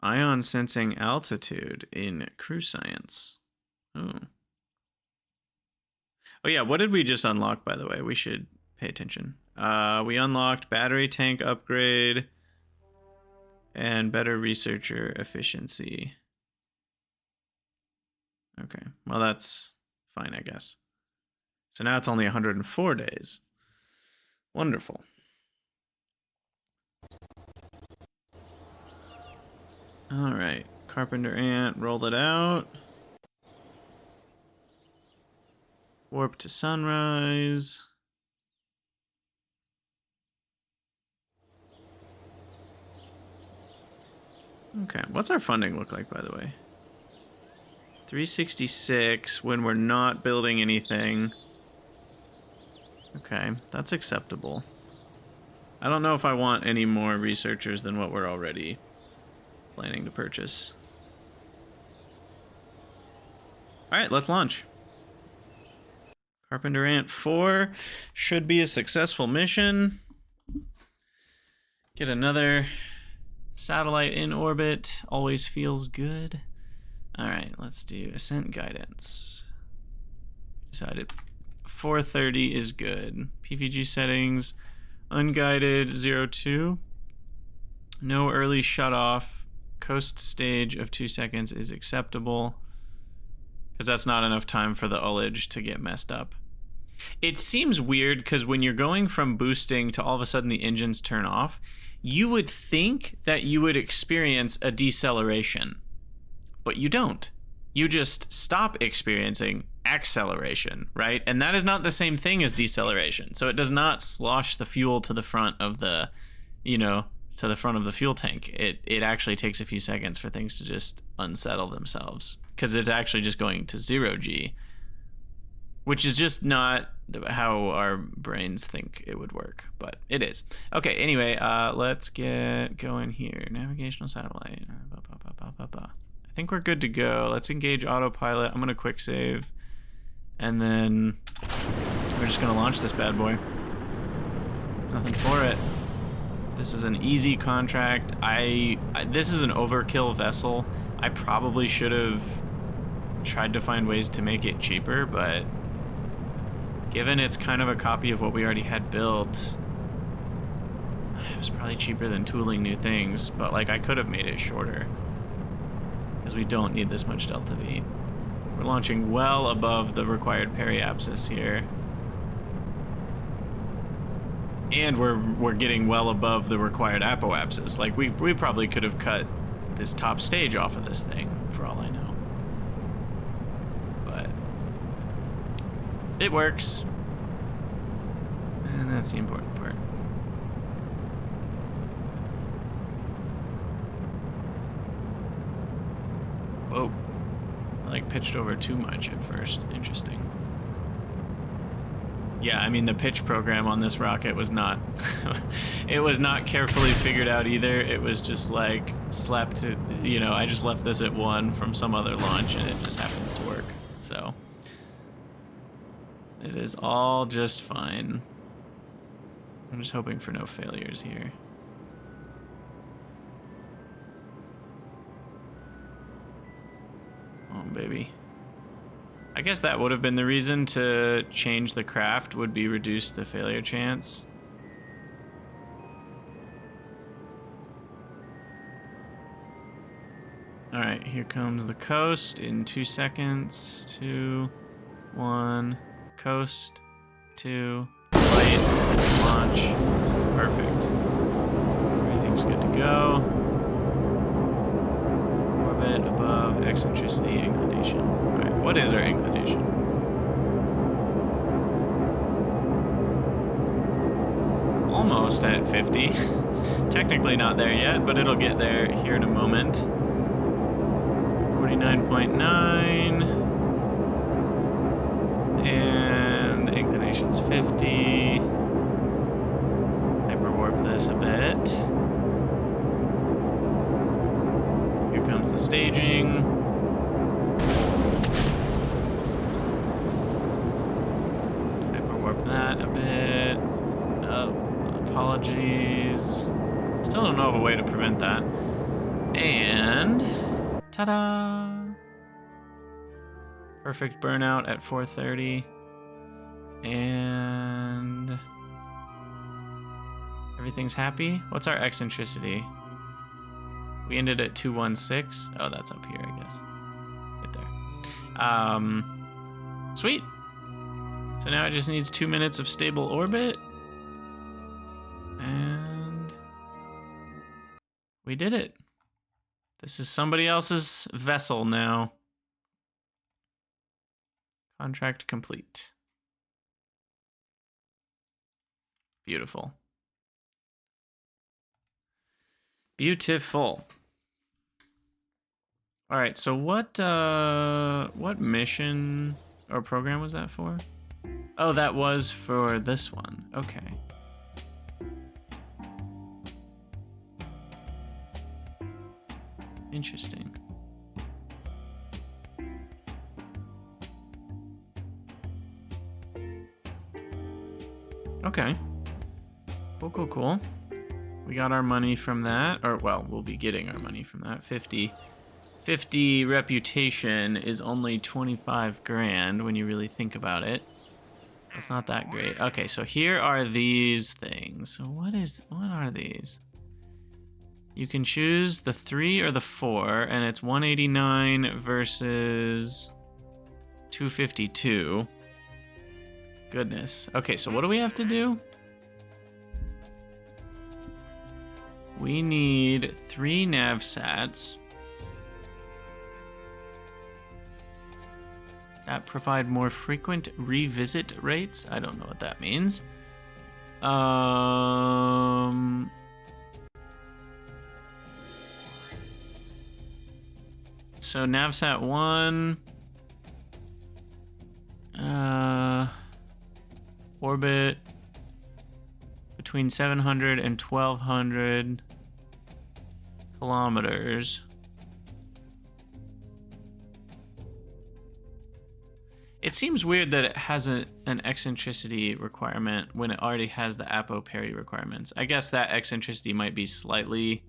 Ion sensing altitude in crew science. Oh. Oh yeah, what did we just unlock, by the way? We should pay attention. We unlocked battery tank upgrade and better researcher efficiency. Okay, well that's fine, I guess. So now it's only 104 days. Wonderful. All right, Carpenter Ant, roll it out. Warp to sunrise. Okay, what's our funding look like, by the way? 366 when we're not building anything. Okay, that's acceptable. I don't know if I want any more researchers than what we're already planning to purchase. All right, let's launch. Carpenter Ant 4 should be a successful mission. Get another satellite in orbit. Always feels good. All right, let's do ascent guidance. Decided 430 is good. PVG settings, unguided 02. No early shut off. Coast stage of 2 seconds is acceptable, because that's not enough time for the ullage to get messed up. It seems weird because when you're going from boosting to all of a sudden the engines turn off, you would think that you would experience a deceleration, but you don't. You just stop experiencing acceleration, right? And that is not the same thing as deceleration. So it does not slosh the fuel to the front of the, to the front of the fuel tank. It actually takes a few seconds for things to just unsettle themselves, because it's actually just going to 0G, which is just not how our brains think it would work, but it is. Okay, anyway, let's get going here. Navigational satellite. I think we're good to go. Let's engage autopilot. I'm gonna quick save, and then we're just gonna launch this bad boy. Nothing for it. This is an easy contract. This is an overkill vessel. I probably should have tried to find ways to make it cheaper, but given it's kind of a copy of what we already had built, it was probably cheaper than tooling new things, but like I could have made it shorter, because we don't need this much delta V. We're launching well above the required periapsis here. And we're getting well above the required apoapsis. Like we probably could have cut this top stage off of this thing, for all I know. But it works. And that's the important part. Whoa. I like pitched over too much at first. Interesting. Yeah, I mean, the pitch program on this rocket was not, it was not carefully figured out either. It was just like slapped, I just left this at 1 from some other launch and it just happens to work. So it is all just fine. I'm just hoping for no failures here. Oh, baby. I guess that would have been the reason to change the craft, would be reduce the failure chance. All right, here comes the coast in 2 seconds. 2, 1, coast, 2, flight, launch. Perfect. Everything's good to go. Orbit above eccentricity inclination. All right, what is our inclination? Almost at 50. Technically not there yet, but it'll get there here in a moment. 49.9. And inclination's 50. Hyperwarp this a bit. Here comes the staging. Hyperwarp that a bit. Apologies. Still don't know of a way to prevent that. And ta-da! Perfect burnout at 430. And everything's happy. What's our eccentricity? We ended at 216. Oh, that's up here, I guess. Right there. Sweet. So now it just needs 2 minutes of stable orbit. And we did it. This is somebody else's vessel now. Contract complete. Beautiful. Beautiful. All right, so what mission or program was that for? Oh, that was for this one. Okay. Interesting. Okay. Cool, cool, cool. We got our money from that. Or, well, we'll be getting our money from that. 50 reputation is only 25 grand when you really think about it. That's not that great. Okay, so here are these things. So what are these? You can choose the 3 or the 4, and it's 189 versus 252. Goodness. Okay, so what do we have to do? We need 3 Navsats that provide more frequent revisit rates. I don't know what that means. So Navsat 1, orbit between 700 and 1200 kilometers. It seems weird that it has an eccentricity requirement when it already has the apoperi requirements. I guess that eccentricity might be slightly...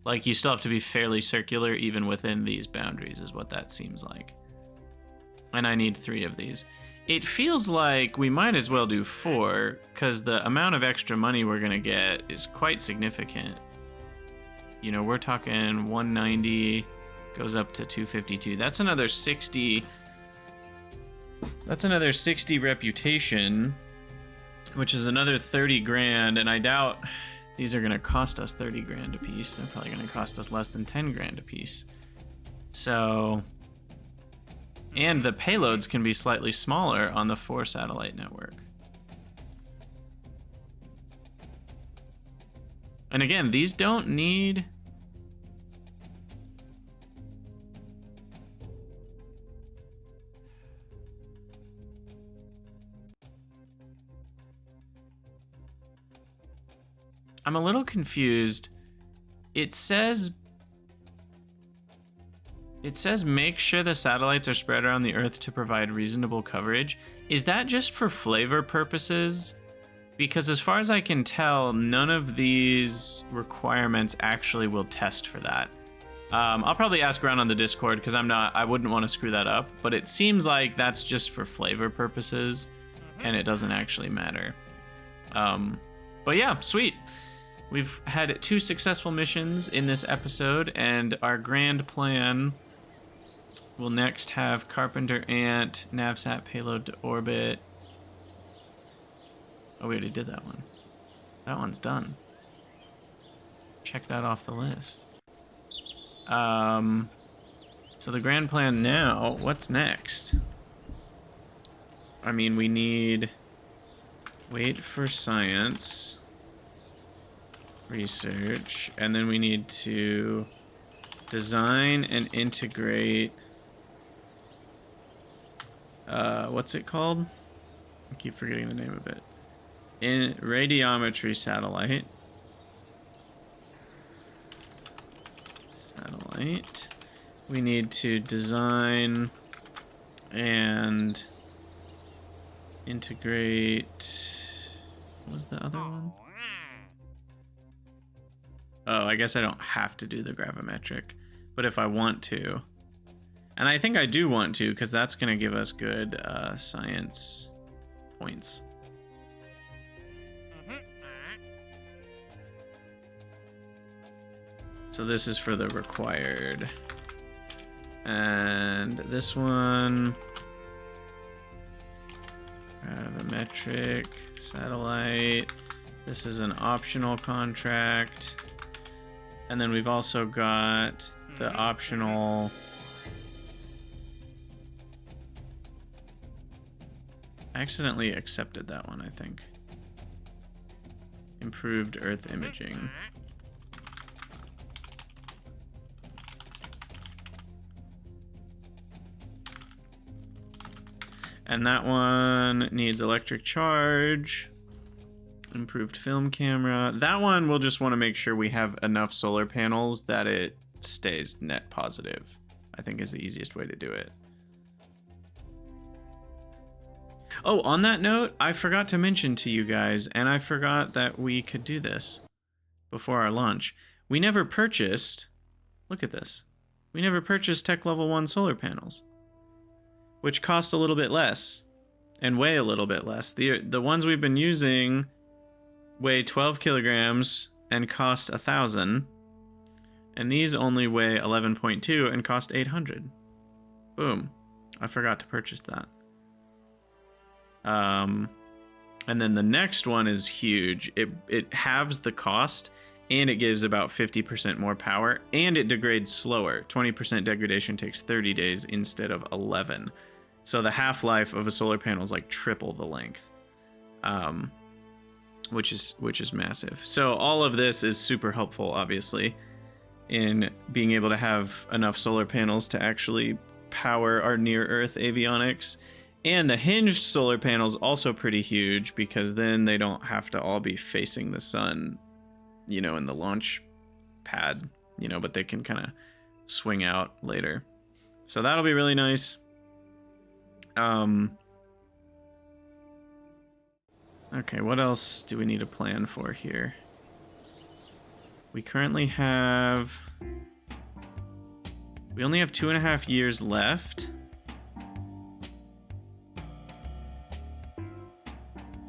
Like, you still have to be fairly circular even within these boundaries is what that seems like. And I need 3 of these. It feels like we might as well do 4, because the amount of extra money we're going to get is quite significant. You know, we're talking 190, goes up to 252. That's another 60... That's another 60 reputation, which is another 30 grand, and I doubt these are going to cost us 30 grand a piece. They're probably going to cost us less than 10 grand a piece. So, and the payloads can be slightly smaller on the 4 satellite network. And again, these don't need... I'm a little confused. It says make sure the satellites are spread around the Earth to provide reasonable coverage. Is that just for flavor purposes? Because as far as I can tell, none of these requirements actually will test for that. I'll probably ask around on the Discord because I wouldn't want to screw that up, but it seems like that's just for flavor purposes and it doesn't actually matter. But yeah, sweet. We've had 2 successful missions in this episode, and our grand plan will next have Carpenter Ant, Navsat payload to orbit. Oh, we already did that one. That one's done. Check that off the list. So the grand plan now, what's next? I mean, we need... Wait for science... research, and then we need to design and integrate what's it called? I keep forgetting the name of it. In radiometry satellite. We need to design and integrate. What was the other one? Oh, I guess I don't have to do the gravimetric, but if I want to, and I think I do want to, because that's going to give us good science points. So this is for the required, and this one, gravimetric satellite. This is an optional contract. And then we've also got the optional... I accidentally accepted that one, I think. Improved Earth imaging. And that one needs electric charge. Improved film camera. That one we'll just want to make sure we have enough solar panels that it stays net positive. I think is the easiest way to do it. Oh, on that note, I forgot to mention to you guys, and I forgot that we could do this before our launch. We never purchased, look at this, we never purchased Tech Level 1 solar panels, which cost a little bit less and weigh a little bit less. The ones we've been using weigh 12 kilograms and cost 1,000, and these only weigh 11.2 and cost 800. Boom. I forgot to purchase that. And then the next one is huge. It halves the cost, and it gives about 50% more power, and it degrades slower. 20% degradation takes 30 days instead of 11. So the half-life of a solar panel is like triple the length, which is massive. So all of this is super helpful, obviously, in being able to have enough solar panels to actually power our near-Earth avionics. And the hinged solar panels also pretty huge, because then they don't have to all be facing the sun, you know, in the launch pad, you know, but they can kind of swing out later. So that'll be really nice. Okay, what else do we need to plan for here? We currently have... we only have 2.5 years left.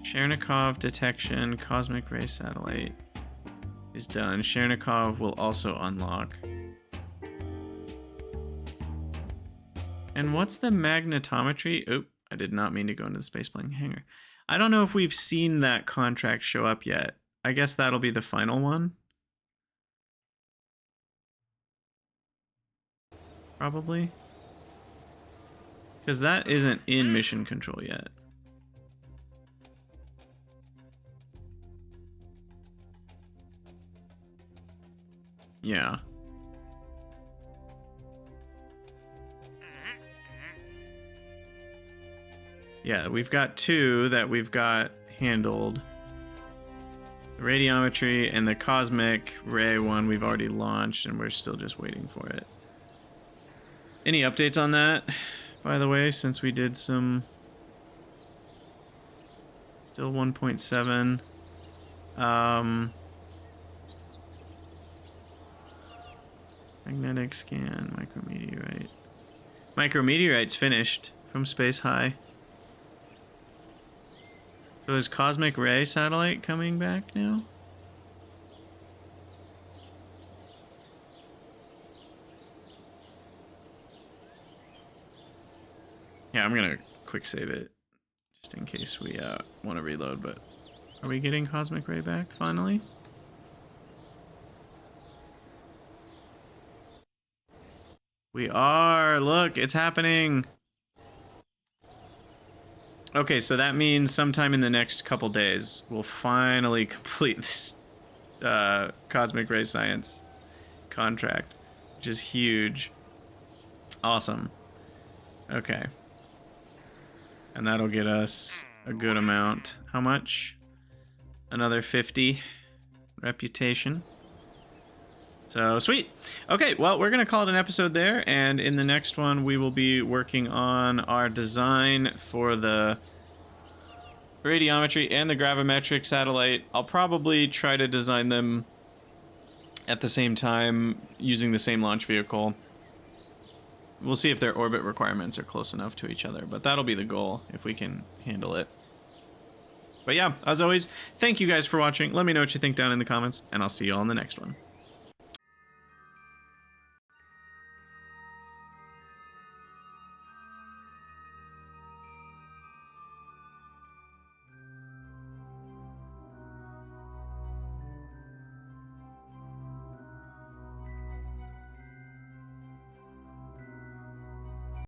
Cherenkov detection, cosmic ray satellite is done. Cherenkov will also unlock. And what's the magnetometry? Oh, I did not mean to go into the spaceplane hangar. I don't know if we've seen that contract show up yet. I guess that'll be the final one. Probably. Because that isn't in mission control yet. Yeah. Yeah, we've got 2 that we've got handled. The radiometry and the cosmic ray one we've already launched, and we're still just waiting for it. Any updates on that, by the way, since we did some... Still 1.7. Magnetic scan, micrometeorite. Micrometeorite's finished from Space High. So is Cosmic Ray satellite coming back now? Yeah, I'm gonna quick save it just in case we want to reload, but are we getting Cosmic Ray back finally? We are! Look, it's happening! Okay, so that means sometime in the next couple days, we'll finally complete this Cosmic Ray Science contract, which is huge. Awesome. Okay. And that'll get us a good amount. How much? Another 50 reputation. So, sweet. Okay, well, we're going to call it an episode there, and in the next one, we will be working on our design for the radiometry and the gravimetric satellite. I'll probably try to design them at the same time, using the same launch vehicle. We'll see if their orbit requirements are close enough to each other, but that'll be the goal, if we can handle it. But yeah, as always, thank you guys for watching. Let me know what you think down in the comments, and I'll see you all in the next one.